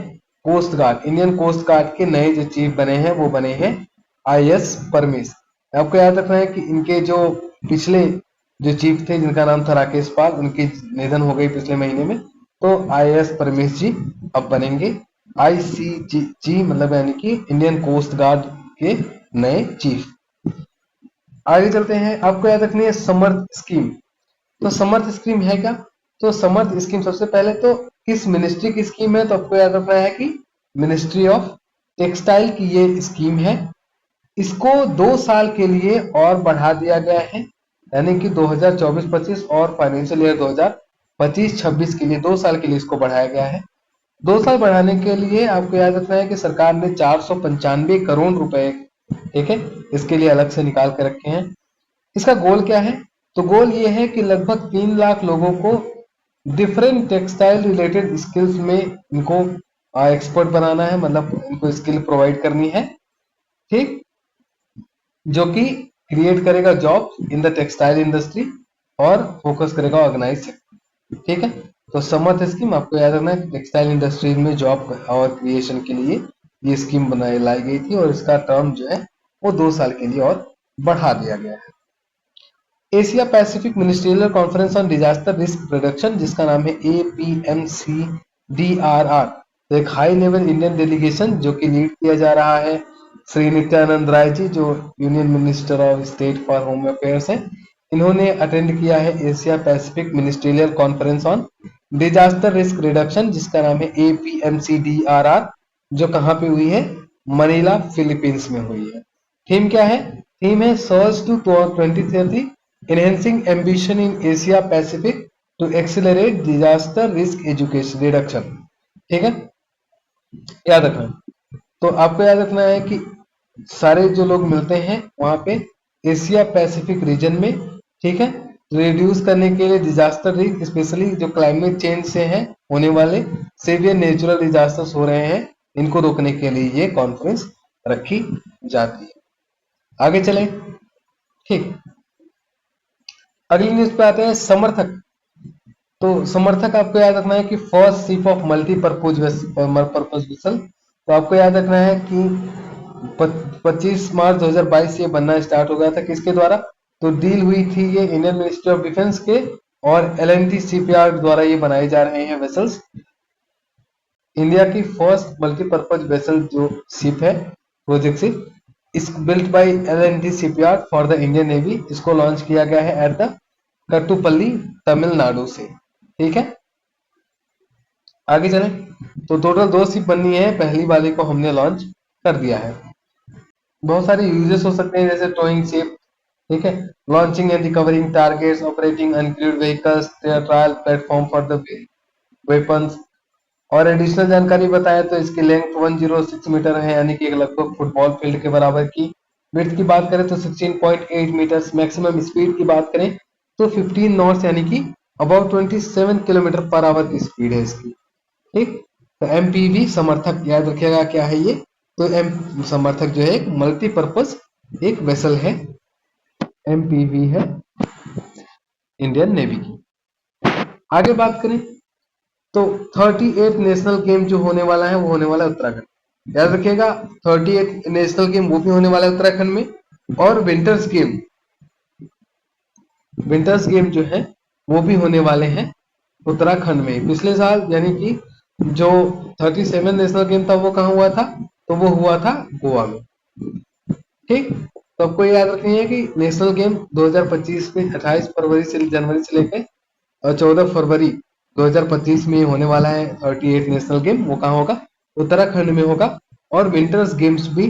coast guard, Indian coast guard के नए जो चीफ बने हैं वो बने हैं आई.एस. परमेश। आपको याद रखना है कि इनके जो पिछले जो चीफ थे जिनका नाम था राकेश पाल, उनकी निधन हो गई पिछले महीने में। तो आई.एस. परमेश जी अब बनेंगे ICG मतलब यानी कि इंडियन कोस्ट गार्ड के नए चीफ। आगे चलते हैं। आपको याद रखनी है समर्थ स्कीम। तो समर्थ स्कीम है क्या? तो समर्थ स्कीम सबसे पहले तो किस मिनिस्ट्री की स्कीम है? तो आपको याद रखना है कि मिनिस्ट्री ऑफ टेक्सटाइल की ये स्कीम है। इसको 2 साल के लिए और बढ़ा दिया गया है, यानी कि 2024-25 और फाइनेंशियल ईयर 2025-26 के लिए 2 साल के लिए इसको बढ़ाया गया है। 2 साल बढ़ाने के लिए आपको याद रखना है कि सरकार ने 495 करोड़ रुपए, ठीक है, इसके लिए अलग से निकाल के रखे हैं। इसका गोल क्या है? तो गोल ये है कि लगभग 3 लाख लोगों को डिफरेंट टेक्सटाइल रिलेटेड स्किल्स में इनको एक्सपर्ट बनाना है, मतलब इनको स्किल प्रोवाइड करनी है। ठीक, जो कि क्रिएट करेगा job in the textile industry और फोकस करेगा ऑर्गेनाइज सेक्टर। ठीक है, तो समर्थ स्कीम आपको याद रखना है टेक्सटाइल इंडस्ट्री में जॉब और क्रिएशन के लिए ये स्कीम बनाई लाई गई थी और इसका टर्म जो है वो 2 साल के लिए और बढ़ा दिया गया है। Asia Pacific ministerial conference on disaster risk reduction, जिसका नाम है APMCDRR, तो एक हाई लेवल इंडियन डेलीगेशन जो कि लीड किया जा रहा है श्री नित्यानंद राय जी, जो union minister of state for home affairs हैं, इन्होंने अटेंड किया है Asia Pacific ministerial conference on disaster risk reduction, जिसका नाम है APMCDRR, जो कहाँ पे हुई है, मनीला फिलीपींस में हुई है। थीम क्या है? थीम है search to 2030 enhancing ambition in Asia Pacific to accelerate disaster risk education reduction. ठीक है, याद रखना। तो आपको याद रखना है कि सारे जो लोग मिलते हैं वहां पे एशिया पैसिफिक रीजन में, ठीक है, रिड्यूस करने के लिए डिजास्टर रिस्क, स्पेशली जो क्लाइमेट चेंज से है होने वाले सीवियर नेचुरल डिजास्टर्स हो रहे हैं, इनको रोकने के लिए ये कॉन्फ्रेंस रखी जाती है। आगे चलें। ठीक, अगली न्यूज पे आते हैं, समर्थक। तो समर्थक आपको याद रखना है कि first ship of multipurpose vessel. तो आपको याद रखना है कि 25 मार्च 2022 से ये बनना स्टार्ट हो गया था। किसके द्वारा? तो डील हुई थी ये इंडियन मिनिस्ट्री ऑफ डिफेंस के और L&T शिपयार्ड द्वारा ये बनाए जा रहे हैं वेसल्स। इंडिया की फर्स्ट मल्टीपर्पज वेसल जो शिप है, प्रोजेक्ट शिप, इस built by L&T shipyard for the Indian navy, इसको लॉन्च किया गया है एट द कट्टुपल्ली, तमिलनाडु से। ठीक है, आगे चलें। तो टोटल 2 शिप बननी है, पहली वाली को हमने लॉन्च कर दिया है। बहुत सारे यूजेस हो सकते हैं, जैसे टोइंग शिप, ठीक है, launching and recovering targets, operating uncrewed vehicles, trial platform for the weapons. और एडिशनल जानकारी बताएं तो इसकी लेंथ 106 मीटर है, यानी कि एक लगभग फुटबॉल फील्ड के बराबर की। विड्थ की बात करें तो 16.8 मीटर्स। मैक्सिमम स्पीड की बात करें तो 15 नॉट्स, यानी कि अबाउट 27 किलोमीटर पर आवर की स्पीड है इसकी। ठीक, तो MPV समर्थक याद रखिएगा क्या है ये। तो एम समर्थक जो है एक मल्टीपर्पज एक वेसल है, MPV है इंडियन नेवी की। आगे बात करें तो 38 नेशनल गेम जो होने वाला है वो होने वाला है उत्तराखंड। याद रखिएगा 38 नेशनल गेम वो भी होने वाला है उत्तराखंड में। और विंटर्स गेम जो है वो भी होने वाले हैं उत्तराखंड में। पिछले साल यानी कि जो 37 नेशनल गेम था वो कहाँ हुआ था? तो वो हुआ था गोवा में। ठीक, तो आपको याद रखनी है कि नेशनल गेम 2025 में 28 फरवरी से जनवरी से लेकर और 14 फरवरी 2025 में होने वाला है 38 नेशनल गेम। वो कहाँ होगा? उत्तराखंड में होगा। और विंटर्स गेम्स भी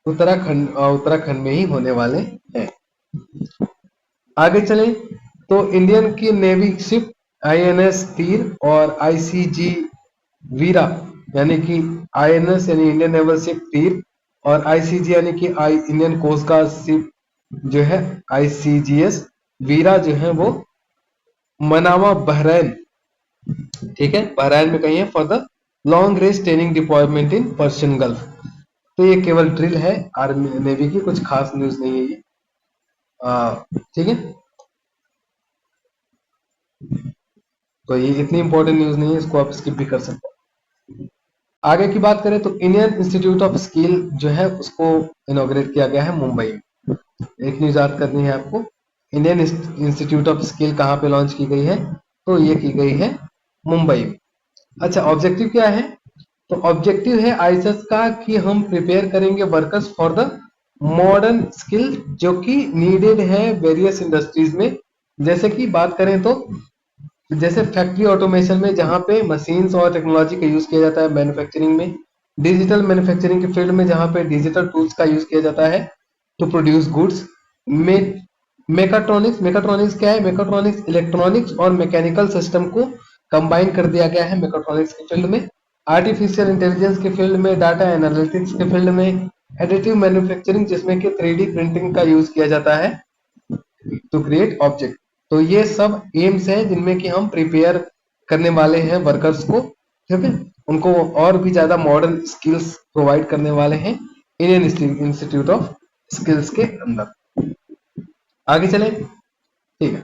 उत्तराखंड में ही होने वाले हैं। आगे चलें तो इंडियन की नेवी शिप INS तीर और ICG वीरा, यानी कि INS यानी इंडियन नेवल शिप तीर और ICG यानी कि इंडियन कोस्ट गार्ड शिप जो है ICGS वीरा जो है वो मनामा बहरैन, ठीक है, बहरैन में कहीं है, for the long range training deployment in Persian gulf. तो ये केवल ड्रिल है आर्मी नेवी की, कुछ खास न्यूज नहीं है ये। ठीक है, तो ये इतनी इंपॉर्टेंट न्यूज नहीं है, इसको आप स्किप भी कर सकते हैं। आगे की बात करें तो इंडियन इंस्टीट्यूट ऑफ स्किल जो है उसको इनॉग्रेट किया गया है मुंबई में। एक न्यूज याद करनी है आपको, इंडियन इंस्टीट्यूट ऑफ स्किल कहाँ पे लॉन्च की गई है? तो ये की गई है मुंबई में। अच्छा, ऑब्जेक्टिव क्या है? तो ऑब्जेक्टिव है आईएसएस का कि हम प्रिपेयर करेंगे workers for the modern skill जो कि नीडेड है वेरियस इंडस्ट्रीज में। जैसे कि बात करें तो जैसे फैक्ट्री ऑटोमेशन में जहां पे मशीन्स और टेक्नोलॉजी का यूज किया जाता है, मैन्युफैक्चरिंग में, डिजिटल मैन्युफैक्चरिंग के फील्ड में जहां पे डिजिटल टूल्स का यूज किया जाता है टू प्रोड्यूस गुड्स। मेकाट्रॉनिक्स क्या है? मेकाट्रॉनिक्स इलेक्ट्रॉनिक्स और मैकेनिकल सिस्टम को कंबाइन कर दिया गया है मेकाट्रॉनिक्स के फील्ड में। आर्टिफिशियल इंटेलिजेंस के फील्ड में, डाटा एनालिटिक्स के फील्ड में, एडिटिव मैन्युफैक्चरिंग जिसमें कि 3D प्रिंटिंग का यूज किया जाता है टू क्रिएट ऑब्जेक्ट। तो ये सब एम्स हैं जिनमें कि हम प्रिपेयर करने वाले हैं वर्कर्स को, ठीक है, उनको और भी ज्यादा मॉडर्न स्किल्स प्रोवाइड करने वाले हैं इंडियन इंस्टीट्यूट ऑफ स्किल्स के अंदर। आगे चले, ठीक है।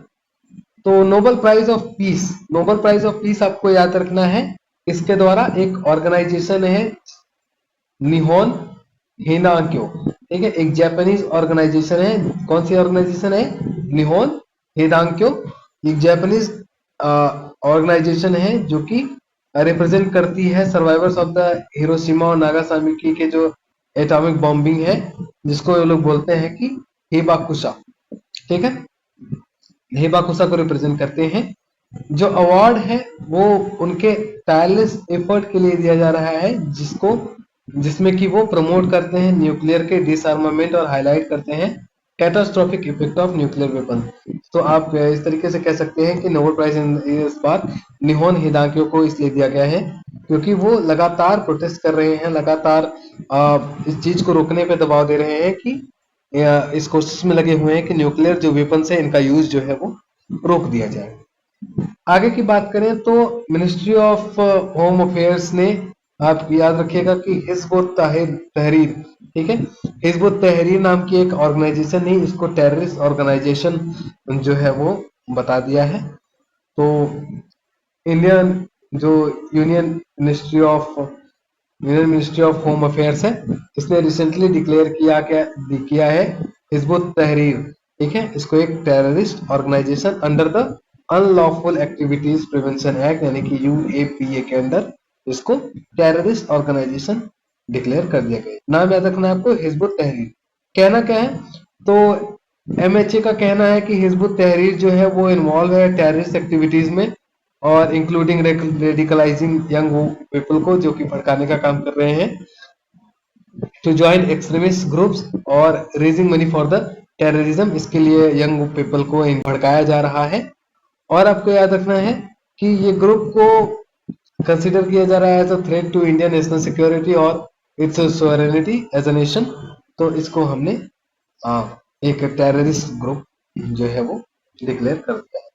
तो Nobel prize of peace, Nobel prize of peace आपको याद रखना है, इसके द्वारा एक ऑर्गेनाइजेशन है निहोन हिदांक्यो, ठीक है, एक जापानीज ऑर्गेनाइजेशन है। कौन सी ऑर्गेनाइजेशन है? निहोन हिदांक्यो, एक जापानीज ऑर्गेनाइजेशन है जो कि रिप्रेजेंट करती है सर्वाइवर्स ऑफ द हिरोशिमा और नागासाकी के जो एटॉमिक बॉम्बिंग है, जिसको ये लोग बोलते हैं कि हिबाकुशा, ठीक है, हिबाकुशा को रिप्रेजेंट करते हैं। जो अवार्ड है वो उनके टायरलेस एफर्ट के लिए दिया जा रहा है, जिसमें कि वो प्रमोट करते हैं न्यूक्लियर के डिसआर्मामेंट और हाईलाइट करते हैं catastrophic effect of nuclear weapon. तो आप इस तरीके से कह सकते हैं कि नोबेल प्राइज इस बार निहोन हिदांक्यो को इसलिए दिया गया है क्योंकि वो लगातार प्रोटेस्ट कर रहे हैं, लगातार इस चीज को रोकने पे दबाव दे रहे हैं कि इस कोशिश में लगे हुए हैं कि न्यूक्लियर जो वेपन है इनका यूज जो है वो रोक दिया जाए। आगे की बात करें तो मिनिस्ट्री ऑफ होम अफेयर्स ने, आप याद रखिएगा कि हिजबुत तहरीर, ठीक है, हिजबुत तहरीर नाम की एक ऑर्गेनाइजेशन ही इसको टेररिस्ट ऑर्गेनाइजेशन जो है वो बता दिया है। तो इंडियन जो union ministry of home affairs है, इसने रिसेंटली डिक्लेयर किया है हिजबुत तहरीर, ठीक है, इसको एक terrorist organisation under the unlawful activities prevention act यानी कि यूएपीए के अंदर इसको टेररिस्ट ऑर्गेनाइजेशन डिक्लेयर कर दिया गया। नाम याद रखना है आपको, हिजबुत तहरीर। कहना क्या है? तो एमएचए का कहना है कि हिजबुत तहरीर जो है वो इन्वॉल्व है टेररिस्ट एक्टिविटीज में और इंक्लूडिंग रेडिकलाइजिंग यंग पीपल को, जो कि भड़काने का काम कर रहे हैं, टू ज्वाइन एक्सट्रीमिस्ट ग्रुप्स और raising money for the terrorism. इसके लिए यंग पीपल को भड़काया जा रहा है। और आपको याद रखना है कि ये ग्रुप को कंसिडर किया जा रहा है as a threat to Indian national security और its sovereignty as a nation. तो इसको हमने एक टेररिस्ट ग्रुप जो है वो डिक्लेयर कर दिया है।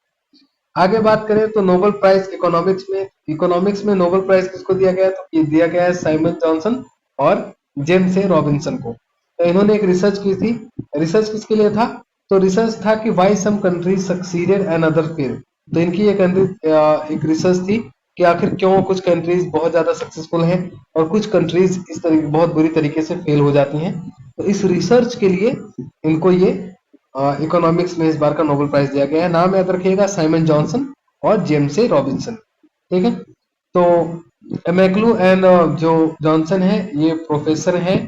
आगे बात करें तो नोबेल प्राइज इकोनॉमिक्स में नोबेल प्राइज किसको दिया गया? तो ये दिया गया है साइमन जॉनसन और जेम्स ए रॉबिन्सन को। तो इन्होंने एक रिसर्च की थी। रिसर्च किसके लिए था? तो रिसर्च था कि why some countries succeeded and other failed. तो इनकी एक रिसर्च थी कि आखिर क्यों कुछ कंट्रीज बहुत ज्यादा सक्सेसफुल हैं और कुछ कंट्रीज इस तरह बहुत बुरी तरीके से फेल हो जाती हैं। तो इस रिसर्च के लिए इनको ये इकोनॉमिक्स में इस बार का नोबेल प्राइज दिया गया है। नाम याद रखिएगा, साइमन जॉनसन और जेम्स ए रॉबिन्सन, ठीक है। तो मैक्लू एंड जो जॉनसन है ये प्रोफेसर हैं,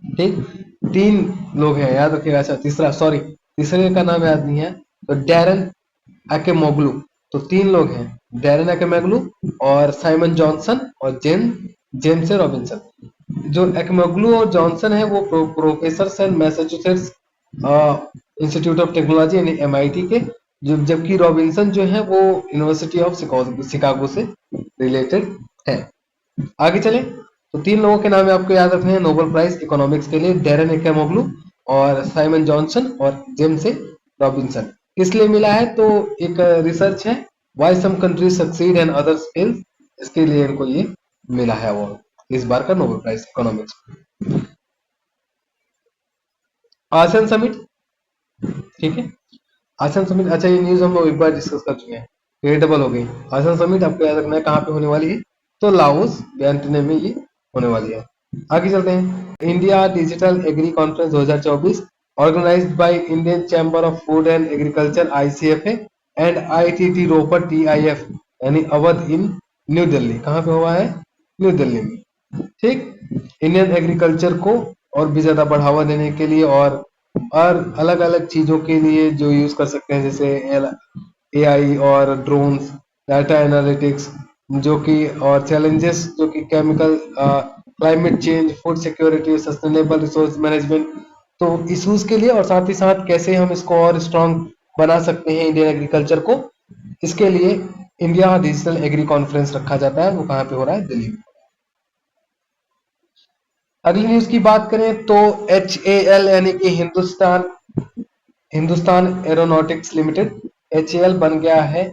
ठीक। तीन लोग हैं, याद रखिएगा। अच्छा, तीसरे का नाम याद नहीं है, तो डैरन एकेमोग्लू। तो तीन लोग हैं, डैरन एकेमोग्लू और साइमन जॉनसन और जेम्स ए रॉबिन्सन। जो एकेमोग्लू और जॉनसन है वो प्रोफेसर हैं मैसाचुसेट्स इंस्टीट्यूट ऑफ टेक्नोलॉजी यानी एमआईटी के, जबकि रॉबिन्सन जो है वो यूनिवर्सिटी ऑफ शिकागो से रिलेटेड है। आगे चले तो तीन लोगों के नाम आपको याद रखने हैं नोबेल प्राइज इकोनॉमिक्स के लिए, डैरन एकेमोग्लू और साइमन जॉनसन और जेम्स ए रॉबिन्सन। किस लिए मिला है? तो एक रिसर्च है why some countries succeed and others fail, इसके लिए इनको ये मिला है अवार्ड इस बार का Nobel prize economics. ASEAN summit, ठीक है, आसियान समिट। अच्छा, ये न्यूज हम लोग एक बार डिस्कस कर चुके हैं, ये डबल हो गई। आसियान समिट आपको याद रखना है कहाँ पे होने वाली है, तो लाओस वियतनाम में ये होने वाली है। आगे चलते हैं। India digital agri conference 2024 organised by Indian chamber of food and agriculture ICFA and IIT Ropar TIF यानी अवध इन न्यू दिल्ली। कहाँ पे हुआ है? न्यू दिल्ली में, ठीक। इंडियन एग्रीकल्चर को और भी ज्यादा बढ़ावा देने के लिए और अलग अलग चीजों के लिए जो यूज कर सकते हैं, जैसे एआई और ड्रोन्स, डाटा एनालिटिक्स, जो कि और चैलेंजेस जो कि chemical, climate change, food security, sustainable resource management, तो इश्यूज के लिए और साथ ही साथ कैसे हम इसको और स्ट्रांग बना सकते हैं इंडियन एग्रीकल्चर को, इसके लिए इंडिया डिजिटल एग्री कॉन्फ्रेंस रखा जाता है। वो कहाँ पे हो रहा है? दिल्ली में। अगली न्यूज की बात करें तो HAL यानी कि हिंदुस्तान एरोनॉटिक्स लिमिटेड, HAL बन गया है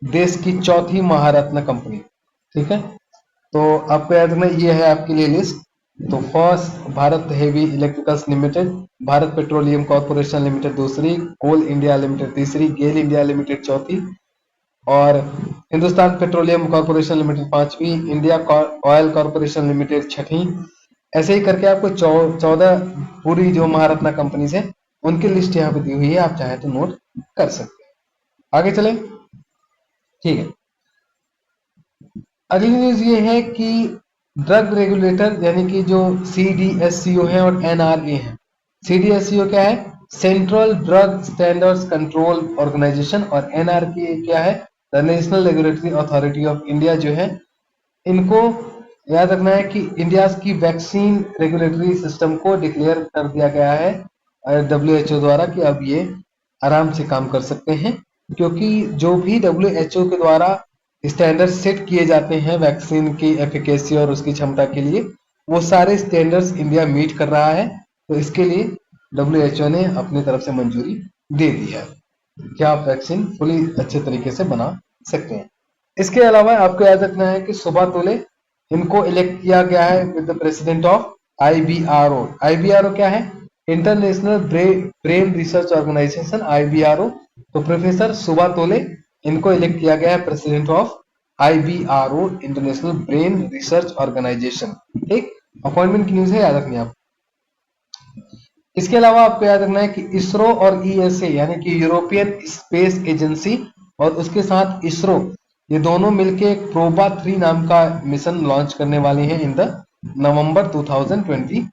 देश की चौथी महारत्न कंपनी, ठीक है। तो आपको याद रखना, ये है आपके लिए लिस्ट। तो first Bharat heavy electricals limited, Bharat petroleum corporation limited दूसरी, कोल इंडिया लिमिटेड तीसरी, गेल इंडिया लिमिटेड चौथी, और हिंदुस्तान पेट्रोलियम कॉर्पोरेशन लिमिटेड पांचवी, इंडिया ऑयल कॉर्पोरेशन लिमिटेड छठी। ऐसे ही करके आपको 14 पूरी जो महारत्ना कंपनीज है उनकी लिस्ट यहाँ पे दी हुई है, आप चाहे तो नोट कर सकते हैं। आगे चले, ठीक है। अगली न्यूज ये है कि ड्रग रेगुलेटर यानी कि जो CDSCO है और NRA है। CDSCO क्या है? Central drug standards control organisation, और NRA क्या है? The national regulatory authority of India जो है। इनको याद रखना है कि इंडिया की वैक्सीन रेगुलेटरी सिस्टम को डिक्लेयर कर दिया गया है WHO द्वारा कि अब ये आराम से काम कर सकते हैं, क्योंकि जो भी WHO के द्वारा स्टैंडर्ड सेट किए जाते हैं वैक्सीन की एफिकेसी और उसकी क्षमता के लिए, वो सारे स्टैंडर्ड्स इंडिया मीट कर रहा है। तो इसके लिए WHO ने अपनी तरफ से मंजूरी दे दी है कि आप वैक्सीन फुली अच्छे तरीके से बना सकते हैं। इसके अलावा आपको याद रखना है कि सुबह तोले इनको इलेक्ट किया गया है with the president of IBRO। IBRO क्या है? International brain research organisation, IBRO। तो प्रोफेसर सुबह तोले इनको इलेक्ट किया गया है president of IBRO, international brain research organisation. ठीक, अपॉइंटमेंट की न्यूज है, याद रखनी आप। इसके अलावा आपको याद रखना है कि इसरो और ESA यानी कि यूरोपियन स्पेस एजेंसी और उसके साथ इसरो, ये दोनों मिलके एक प्रोबा 3 नाम का मिशन लॉन्च करने वाले हैं इन द नवंबर 2024।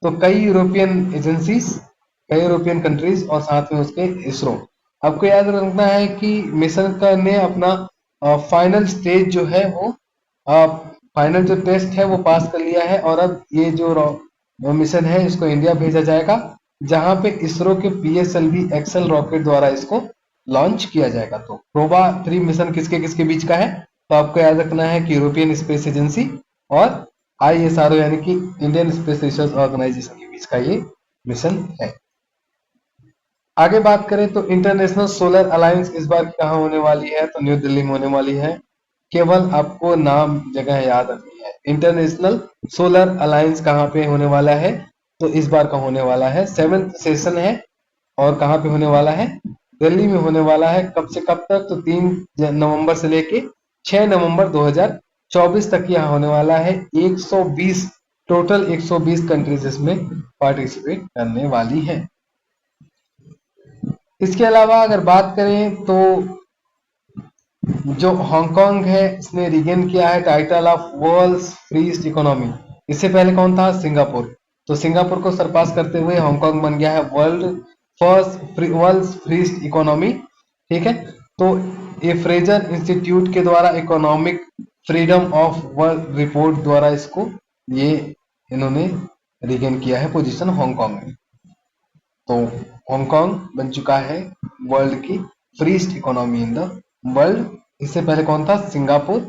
तो कई यूरोपियन एजेंसीज, कई यूरोपियन कंट्रीज और साथ में उसके इसरो। आपको याद रखना है कि मिशन का ने अपना फाइनल स्टेज जो है वो फाइनल जो टेस्ट है वो पास कर लिया है, और अब ये जो मिशन है इसको इंडिया भेजा जाएगा, जहां पे इसरो के PSLV एक्सेल रॉकेट द्वारा इसको लॉन्च किया जाएगा। तो प्रोबा 3 मिशन किसके किसके बीच का है? तो आपको याद रखना है कि यूरोपियन स्पेस एजेंसी और ISRO यानी कि इंडियन स्पेस रिसर्च ऑर्गेनाइजेशन के बीच का ये मिशन है। आगे बात करें तो इंटरनेशनल सोलर अलायंस इस बार कहाँ होने वाली है? तो न्यू दिल्ली में होने वाली है। केवल आपको नाम जगह याद रखनी है। इंटरनेशनल सोलर अलायंस कहाँ पे होने वाला है? तो इस बार का होने वाला है 7th सेशन है, और कहाँ पे होने वाला है? दिल्ली में होने वाला है। कब से कब तक? तो 3 नवंबर से लेके 6 नवंबर 2024 तक यहाँ होने वाला है। 120 टोटल 120 कंट्रीज इसमें पार्टिसिपेट करने वाली है। इसके अलावा अगर बात करें तो जो हांगकांग है इसने रिगेन किया है टाइटल ऑफ वर्ल्ड्स फ्रीस्ट इकोनॉमी। इससे पहले कौन था? सिंगापुर। तो सिंगापुर को सरपास करते हुए हांगकांग बन गया है वर्ल्ड फ्रीस्ट इकोनॉमी। ठीक है, तो ये फ्रेजर इंस्टीट्यूट के द्वारा economic freedom of world report द्वारा इसको ये इन्होंने रिगेन किया है पोजीशन हांगकांग में। तो हांगकांग बन चुका है वर्ल्ड की फ्रीस्ट इकोनॉमी इन द वर्ल्ड। इससे पहले कौन था? सिंगापुर।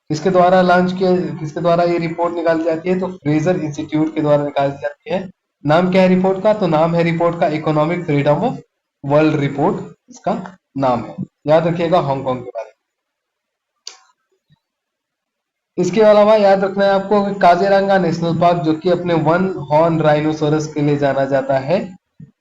किसके द्वारा लॉन्च किया, किसके द्वारा ये रिपोर्ट निकाली जाती है? तो फ्रेजर इंस्टीट्यूट के द्वारा निकाली जाती है। नाम क्या है रिपोर्ट का? तो नाम है रिपोर्ट का economic freedom of world report, इसका नाम है। याद रखिएगा हांगकांग के बारे में। इसके अलावा याद रखना है आपको कि काजीरंगा नेशनल पार्क, जो कि अपने 1 हॉर्न राइनोसोरस के लिए जाना जाता है,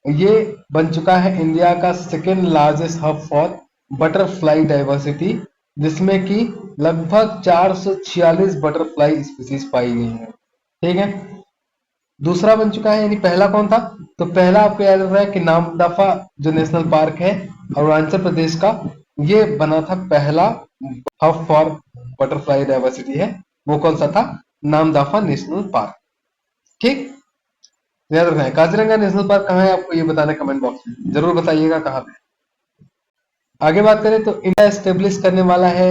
ये बन चुका है इंडिया का second largest hub for butterfly diversity, जिसमें कि लगभग 446 बटरफ्लाई स्पीसीज पाई गई हैं। ठीक है, दूसरा बन चुका है, यानी पहला कौन था? तो पहला आपको याद रख रहा है कि नामदफा जो नेशनल पार्क है अरुणाचल प्रदेश का, ये बना था पहला हब फॉर बटरफ्लाई डाइवर्सिटी है। वो कौन सा था? Namdapha national park. ठीक, याद रखना है। काजीरंगा नेशनल पार्क कहाँ है आपको ये बताना कमेंट बॉक्स में जरूर बताइएगा कहाँ पे। आगे बात करें तो इंडिया एस्टेब्लिश करने वाला है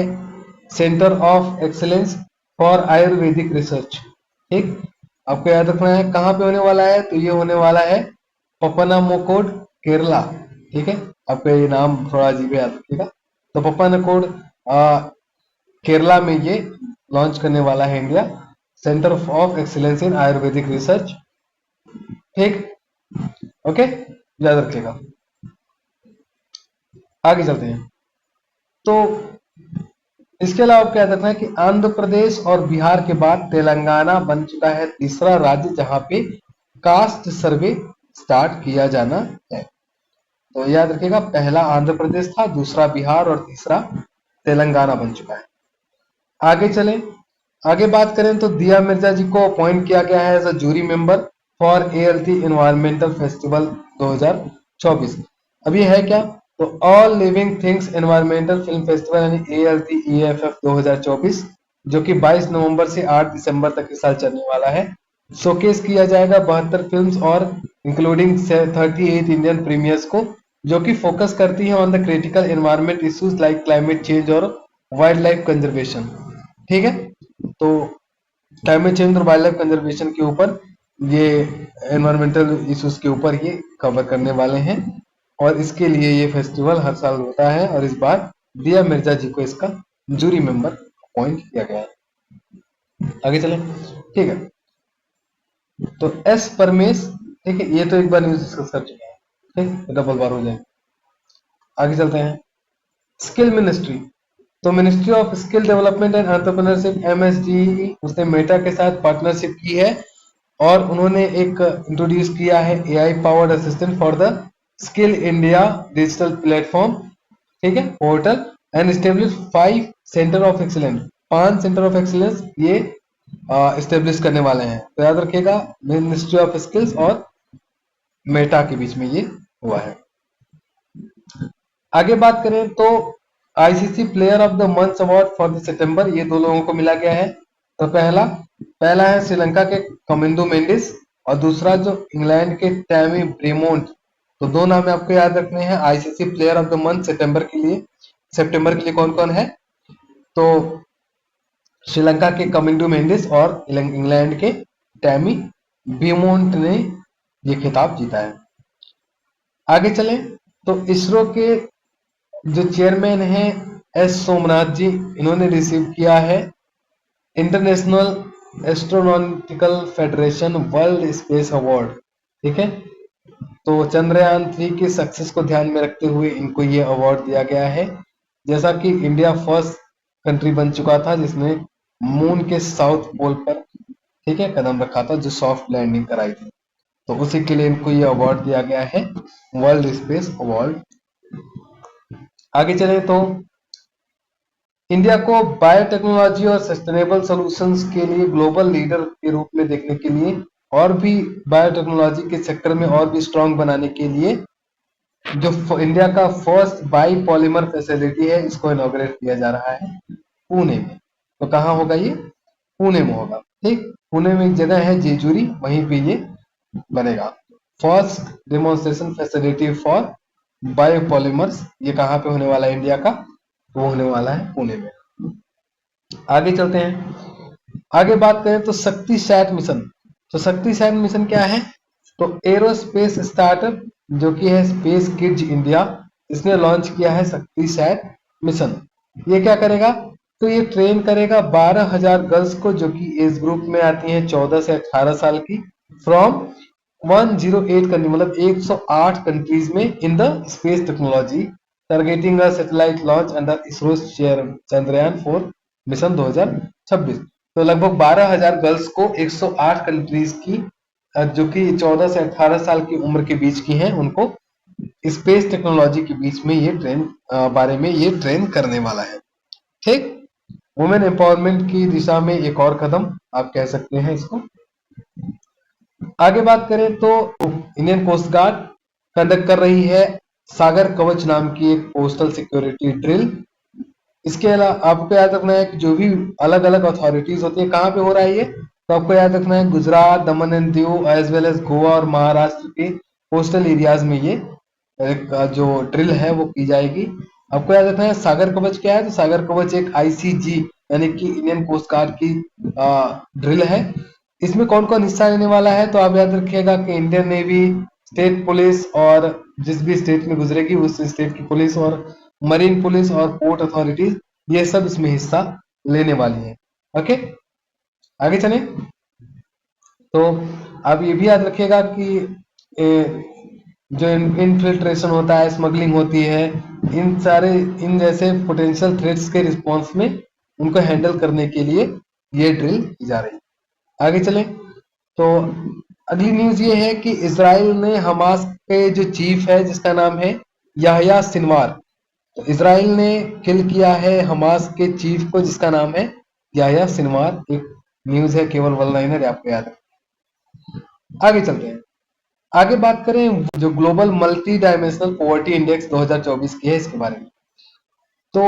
centre of excellence for Ayurvedic research. ठीक, आपको याद रखना है कहाँ पे होने वाला है? तो ये होने वाला है पपनामकोड, केरला। ठीक है, आपको ये नाम थोड़ा अजीब है, याद रखिएगा। तो पपनाकोड केरला में ये लॉन्च करने वाला है India centre of excellence in Ayurvedic research. ठीक, ओके, याद रखिएगा। आगे चलते हैं। तो इसके अलावा आपको याद रखना है कि आंध्र प्रदेश और बिहार के बाद तेलंगाना बन चुका है तीसरा राज्य जहां पे कास्ट सर्वे स्टार्ट किया जाना है। तो याद रखिएगा, पहला आंध्र प्रदेश था, दूसरा बिहार और तीसरा तेलंगाना बन चुका है। आगे चलें, आगे बात करें तो दिया मिर्जा जी को अपॉइंट किया गया है as a jury member for ALT environmental festival 2024। अब ये है क्या, तो all living things environmental film festival यानी ALT EFF 2024, जो कि 22 नवंबर से 8 दिसंबर तक इस साल चलने वाला है। शोकेस किया जाएगा 72 फिल्म्स और इंक्लूडिंग 38 इंडियन प्रीमियर्स को, जो कि फोकस करती है on the critical environment issues like climate change और वाइल्ड लाइफ कंजर्वेशन। ठीक है, तो क्लाइमेट चेंज और वाइल्ड लाइफ कंजर्वेशन के ऊपर, ये एनवायरमेंटल इश्यूज के ऊपर ये कवर करने वाले हैं, और इसके लिए ये फेस्टिवल हर साल होता है, और इस बार दिया मिर्जा जी को इसका जूरी मेंबर अपॉइंट किया गया है। आगे चलें, ठीक है, तो एस परमेश, ठीक है, ये तो एक बार न्यूज डिस्कस कर चुके हैं, ठीक, डबल बार हो जाए। आगे चलते हैं, स्किल मिनिस्ट्री, तो ministry of skill development and entrepreneurship MSDE उसने मेटा के साथ पार्टनरशिप की है, और उन्होंने एक इंट्रोड्यूस किया है AI powered assistant for the skill India digital platform, ठीक है, portal, and establish 5 centre of excellence, 5 centre of excellence ये एस्टेब्लिश करने वाले हैं। तो याद रखिएगा, मिनिस्ट्री ऑफ स्किल्स और मेटा के बीच में ये हुआ है। आगे बात करें तो ICC player of the month award for the सितंबर, ये 2 लोगों को मिला गया है। तो पहला है श्रीलंका के कमिंदो मेंडिस, और दूसरा जो इंग्लैंड के टैमी ब्रेमोंट। तो 2 नाम आपको याद रखने हैं ICC player of the month सितंबर के लिए। सितंबर के लिए कौन कौन है, तो श्रीलंका के कमिंदो मेंडिस और इंग्लैंड के टैमी ब्रेमोंट ने ये खिताब जीता है। आगे चलें, तो इसरो के जो चेयरमैन हैं S सोमनाथ जी, इन्होंने रिसीव किया है international astronautical federation world space award, ठीक है। तो चंद्रयान 3 की सक्सेस को ध्यान में रखते हुए इनको ये अवार्ड दिया गया है, जैसा कि इंडिया फर्स्ट कंट्री बन चुका था जिसने मून के साउथ पोल पर, ठीक है, कदम रखा था, जो सॉफ्ट लैंडिंग कराई थी, तो उसी के लिए इनको ये अवार्ड दिया गया है, वर्ल्ड स्पेस अवार्ड। आगे चले तो इंडिया को बायोटेक्नोलॉजी और सस्टेनेबल सॉल्यूशंस के लिए ग्लोबल लीडर के रूप में देखने के लिए, और भी बायोटेक्नोलॉजी के सेक्टर में और भी स्ट्रांग बनाने के लिए, जो इंडिया का फर्स्ट बाई पॉलीमर फैसिलिटी है, इसको इनॉग्रेट किया जा रहा है पुणे में। तो कहाँ होगा ये, पुणे में होगा, ठीक, पुणे में एक जगह है जेजूरी, वहीं पे ये बनेगा। First demonstration facility for biopolymers, ये कहाँ पे होने वाला है इंडिया का, वो होने वाला है पुणे में। आगे चलते हैं, आगे बात करें तो शक्ति सैट मिशन। तो शक्ति सैट मिशन क्या है, तो एरोस्पेस स्टार्टअप जो कि है स्पेस किड्स इंडिया, इसने लॉन्च किया है शक्ति सैट मिशन। ये क्या करेगा, तो ये ट्रेन करेगा 12,000 गर्ल्स को, जो कि एज ग्रुप में आती हैं 14 से 18 साल की, फ्रॉम 108 कंट्री, मतलब 108 कंट्रीज में, in the space technology, targeting a satellite launch under ISRO Chandrayaan 4 mission 2026। तो लगभग 12,000 गर्ल्स को 108 कंट्रीज की, जो कि 14 से 18 साल की उम्र के बीच की हैं, उनको स्पेस टेक्नोलॉजी के बीच में ये बारे में ये ट्रेन करने वाला है, ठीक। वुमेन एम्पावरमेंट की दिशा में एक और कदम आप कह सकते हैं इसको। आगे बात करें तो इंडियन कोस्ट गार्ड कंडक्ट कर रही है सागर कवच नाम की एक कोस्टल सिक्योरिटी ड्रिल। इसके अलावा आपको याद रखना है कि जो भी अलग अलग अथॉरिटीज होती है, कहाँ पे हो रहा है ये, तो आपको याद रखना है Gujarat, Daman and Diu as well as Goa और महाराष्ट्र के कोस्टल एरियाज में ये एक जो ड्रिल है वो की जाएगी। आपको याद रखना है सागर कवच क्या है, तो सागर कवच एक ICG यानी कि इंडियन कोस्ट गार्ड की ड्रिल है। इसमें कौन कौन हिस्सा लेने वाला है, तो आप याद रखिएगा कि इंडियन नेवी, स्टेट पुलिस, और जिस भी स्टेट में गुजरेगी उस स्टेट की पुलिस, और मरीन पुलिस और पोर्ट अथॉरिटीज, ये सब इसमें हिस्सा लेने वाली है। ओके, आगे चलें, तो आप ये भी याद रखिएगा कि जो इनफिल्ट्रेशन होता है, स्मगलिंग होती है, इन जैसे पोटेंशियल थ्रेट्स के रिस्पॉन्स में उनको हैंडल करने के लिए ये ड्रिल की जा रही है। आगे चलें, तो अगली न्यूज ये है कि इसराइल ने हमास के जो चीफ है जिसका नाम है याह्या सिनवार, तो इसराइल ने किल किया है हमास के चीफ को जिसका नाम है याह्या सिनवार। एक न्यूज है, केवल वन लाइनर है, आपको याद है। आगे चलते हैं। आगे बात करें जो global multi dimensional poverty index 2024 की है इसके बारे में। तो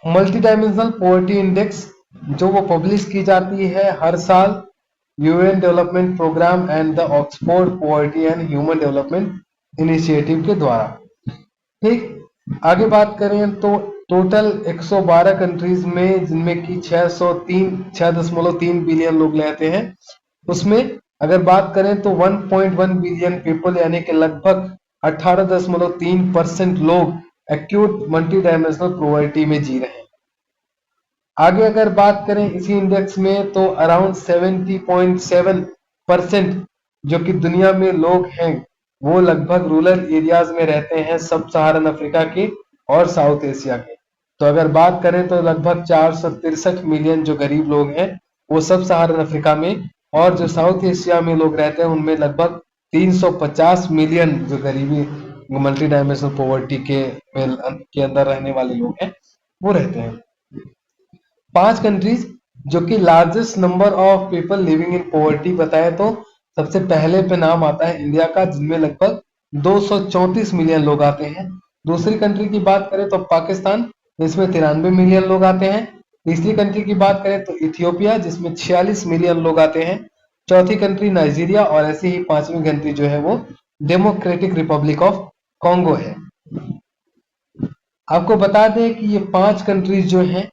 मल्टी डायमेंशनल पॉवर्टी इंडेक्स जो वो पब्लिश की जाती है हर साल UN development programme and the Oxford poverty and human development initiative के द्वारा। ठीक, आगे बात करें तो टोटल 112 कंट्रीज में, जिनमें कि 6.3 बिलियन लोग रहते हैं, उसमें अगर बात करें तो 1.1 बिलियन पीपल यानी कि लगभग 18.3% लोग एक्यूट मल्टी डायमेंशनल पॉवर्टी में जी रहे हैं। आगे अगर बात करें इसी इंडेक्स में तो अराउंड 70.7% जो कि दुनिया में लोग हैं वो लगभग रूरल एरियाज में रहते हैं, सब सहारन अफ्रीका के और साउथ एशिया के। तो अगर बात करें तो लगभग 463 मिलियन जो गरीब लोग हैं वो सब सहारन अफ्रीका में, और जो साउथ एशिया में लोग रहते हैं उनमें लगभग 350 मिलियन जो गरीबी मल्टी डायमेंशनल पॉवर्टी के अंदर रहने वाले लोग हैं वो रहते हैं। 5 कंट्रीज जो कि largest number of people living in poverty बताए तो सबसे पहले पे नाम आता है इंडिया का, जिनमें लगभग 234 मिलियन लोग आते हैं। दूसरी कंट्री की बात करें तो पाकिस्तान, जिसमें 93 मिलियन लोग आते हैं। तीसरी कंट्री की बात करें तो इथियोपिया, जिसमें 46 मिलियन लोग आते हैं। चौथी कंट्री नाइजीरिया, और ऐसे ही पांचवी कंट्री जो है वो डेमोक्रेटिक रिपब्लिक ऑफ कॉन्गो है। आपको बता दें कि ये 5 कंट्रीज जो हैं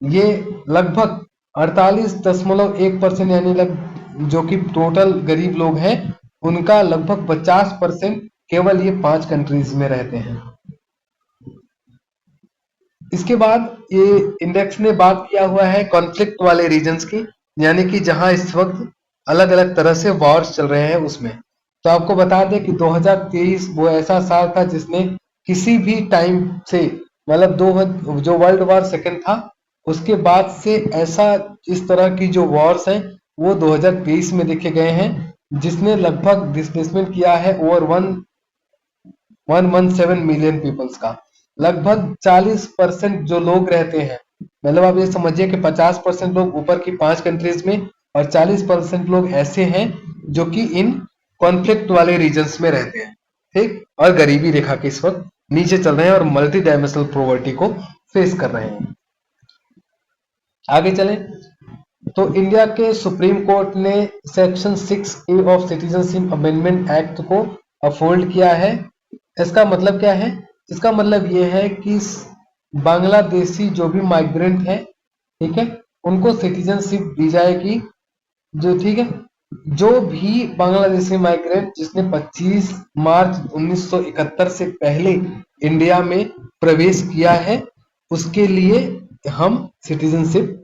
ये लगभग 48.1% यानी जो कि टोटल गरीब लोग हैं उनका लगभग 50% केवल ये 5 कंट्रीज में रहते हैं। इसके बाद ये इंडेक्स ने बात किया हुआ है कॉन्फ्लिक्ट वाले रीजन्स की, यानी कि जहां इस वक्त अलग अलग तरह से वॉर्स चल रहे हैं उसमें। तो आपको बता दें कि 2023 वो ऐसा साल था जिसने किसी भी टाइम से, मतलब जो वर्ल्ड वॉर सेकेंड था उसके बाद से ऐसा इस तरह की जो वॉर्स हैं वो 2023 में देखे गए हैं, जिसने लगभग डिस्प्लेसमेंट किया है ओवर 117 मिलियन पीपल्स का। लगभग 40% जो लोग रहते हैं, मतलब आप ये समझिए कि 50% लोग ऊपर की 5 कंट्रीज में और 40% लोग ऐसे हैं जो कि इन कॉन्फ्लिक्ट वाले रीजन्स में रहते हैं, ठीक, और गरीबी रेखा के इस वक्त नीचे चल रहे हैं और मल्टी डायमेंशनल पॉवर्टी को फेस कर रहे हैं। आगे चलें तो इंडिया के सुप्रीम कोर्ट ने section 6A of citizenship amendment act को अपहोल्ड किया है। इसका मतलब क्या है? इसका मतलब ये है कि बांग्लादेशी जो भी माइग्रेंट है, ठीक है, उनको सिटीजनशिप दी जाएगी। जो ठीक है, जो भी बांग्लादेशी माइग्रेंट जिसने 25 मार्च 1971 से पहले इंडिया में प्रवेश किया है उसके लिए हम सिटीजनशिप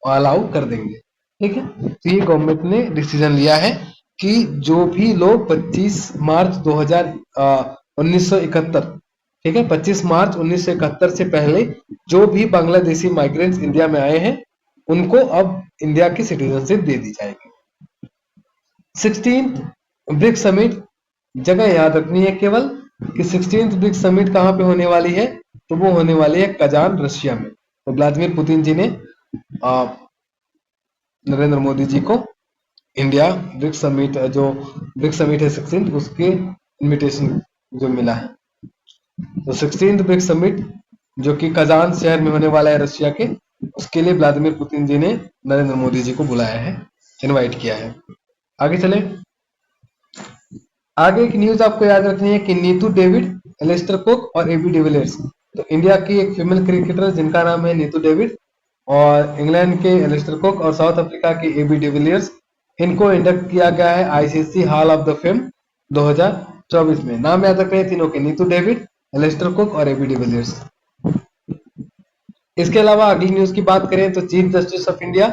अलाउ कर देंगे, ठीक है। तो ये गवर्नमेंट ने डिसीजन लिया है कि जो भी लोग 25 मार्च 1971, ठीक है, 25 मार्च 1971 से पहले जो भी बांग्लादेशी माइग्रेंट्स इंडिया में आए हैं उनको अब इंडिया की सिटीजनशिप दे दी जाएगी। 16th ब्रिक्स समिट, जगह याद रखनी है केवल कि 16th ब्रिक्स समिट कहां पे होने वाली है, तो वो होने वाली है कजान, रशिया में। तो व्लादिमीर पुतिन जी ने नरेंद्र मोदी जी को इंडिया ब्रिक्स समिट, जो ब्रिक्स समिट है 16th, उसके इनविटेशन जो मिला है। तो 16th ब्रिक्स समिट जो कि कजान शहर में होने वाला है रशिया के, उसके लिए व्लादिमीर पुतिन जी ने नरेंद्र मोदी जी को बुलाया है, इनवाइट किया है। आगे चले, आगे की न्यूज आपको याद रखनी है कि नीतू डेविड, एलिस्टर कुक और एबी डिविलियर्स, तो इंडिया की एक फीमेल क्रिकेटर जिनका नाम है नीतू डेविड, और इंग्लैंड के एलिस्टर कुक और साउथ अफ्रीका के एबी डिविलियर्स, इनको इंडक्ट किया गया है ICC hall of the fame 2024 में। नाम याद रखने हैं तीनों के, नीतू डेविड, एलिस्टर कुक और एबी डिविलियर्स। इसके अलावा अगली न्यूज की बात करें तो चीफ जस्टिस ऑफ इंडिया,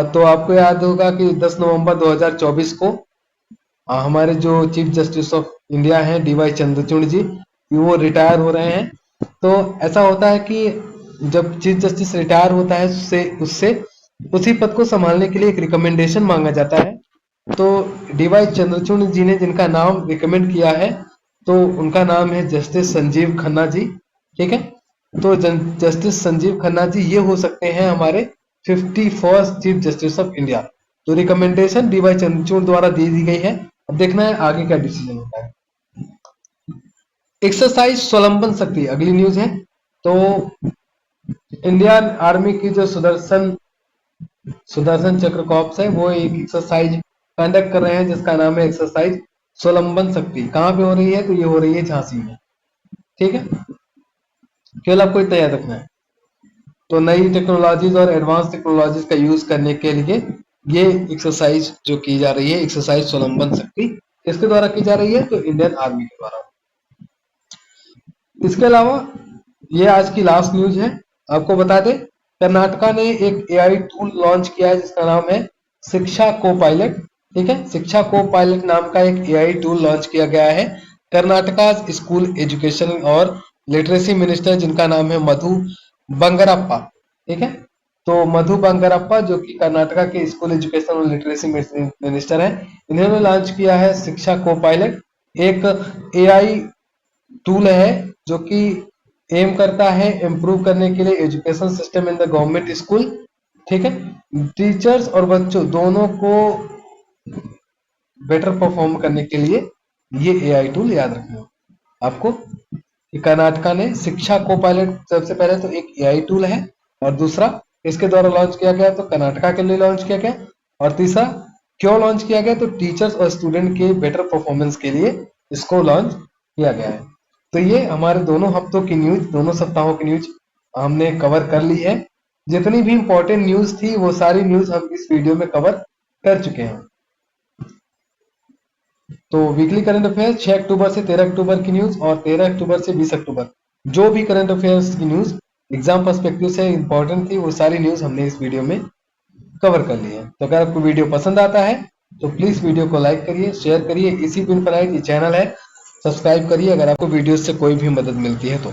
तो आपको याद होगा कि 10 नवंबर 2024 को हमारे जो चीफ जस्टिस ऑफ इंडिया हैं डीवाई चंद्रचूड़ जी, वो रिटायर हो रहे हैं। तो ऐसा होता है कि जब चीफ जस्टिस रिटायर होता है उससे उसी पद को संभालने के लिए एक रिकमेंडेशन मांगा जाता है तो डीवाई चंद्रचूड़ जी ने जिनका नाम रिकमेंड किया है, तो उनका नाम है जस्टिस संजीव खन्ना जी। ठीक है, तो जस्टिस संजीव खन्ना जी ये हो सकते हैं हमारे 51st chief justice of India. तो रिकमेंडेशन डीवाई चंद्रचूड़ द्वारा दी गई है। अब देखना है आगे क्या डिसीजन होता है। एक्सरसाइज स्वलंबन शक्ति अगली न्यूज है। तो इंडियन आर्मी की जो सुदर्शन चक्र कॉर्प्स है, वो एक एक्सरसाइज कंडक्ट कर रहे हैं जिसका नाम है एक्सरसाइज स्वलंबन शक्ति। कहां पे हो रही है? तो ये हो रही है झांसी में। ठीक है, केवल आपको इतना याद रखना है। तो नई टेक्नोलॉजीज और एडवांस टेक्नोलॉजीज का यूज करने के लिए ये एक्सरसाइज जो की जा रही है, एक्सरसाइज स्वलंबन शक्ति, किसके द्वारा की जा रही है? तो इंडियन आर्मी के द्वारा। इसके अलावा ये आज की लास्ट न्यूज है। आपको बता दें, कर्नाटका ने एक एआई टूल लॉन्च किया है जिसका नाम है शिक्षा को पायलट। ठीक है, शिक्षा को पायलट नाम का एक एआई टूल लॉन्च किया गया है। कर्नाटका स्कूल एजुकेशन और लिटरेसी मिनिस्टर जिनका नाम है मधु बंगरप्पा। ठीक है, तो मधु बंगरप्पा जो कि कर्नाटका के स्कूल एजुकेशन और लिटरेसी मिनिस्टर हैं, इन्होंने लॉन्च किया है शिक्षा को पायलट, एक एआई टूल है जो कि एम करता है इम्प्रूव करने के लिए education system in the government school. ठीक है, टीचर्स और बच्चों दोनों को बेटर परफॉर्म करने के लिए ये एआई टूल याद रखना आपको। कर्नाटका ने शिक्षा को पायलट सबसे पहले तो एक एआई टूल है, और दूसरा इसके द्वारा लॉन्च किया गया तो कर्नाटका के लिए लॉन्च किया गया, और तीसरा क्यों लॉन्च किया गया? तो टीचर्स और स्टूडेंट के बेटर परफॉर्मेंस के लिए इसको लॉन्च किया गया है। तो ये हमारे दोनों हफ्तों की न्यूज, दोनों सप्ताहों की न्यूज हमने कवर कर ली है। जितनी भी इंपॉर्टेंट न्यूज थी वो सारी न्यूज हम इस वीडियो में कवर कर चुके हैं। तो वीकली करंट अफेयर 6 अक्टूबर से 13 अक्टूबर की न्यूज और 13 अक्टूबर से 20 अक्टूबर जो भी करंट अफेयर्स की न्यूज एग्जाम पर्सपेक्टिव से इंपॉर्टेंट थी वो सारी न्यूज हमने इस वीडियो में कवर कर ली है। तो अगर आपको वीडियो पसंद आता है तो प्लीज वीडियो को लाइक करिए, शेयर करिए। इसी पिन पर ये चैनल है, सब्सक्राइब करिए अगर आपको वीडियो से कोई भी मदद मिलती है तो।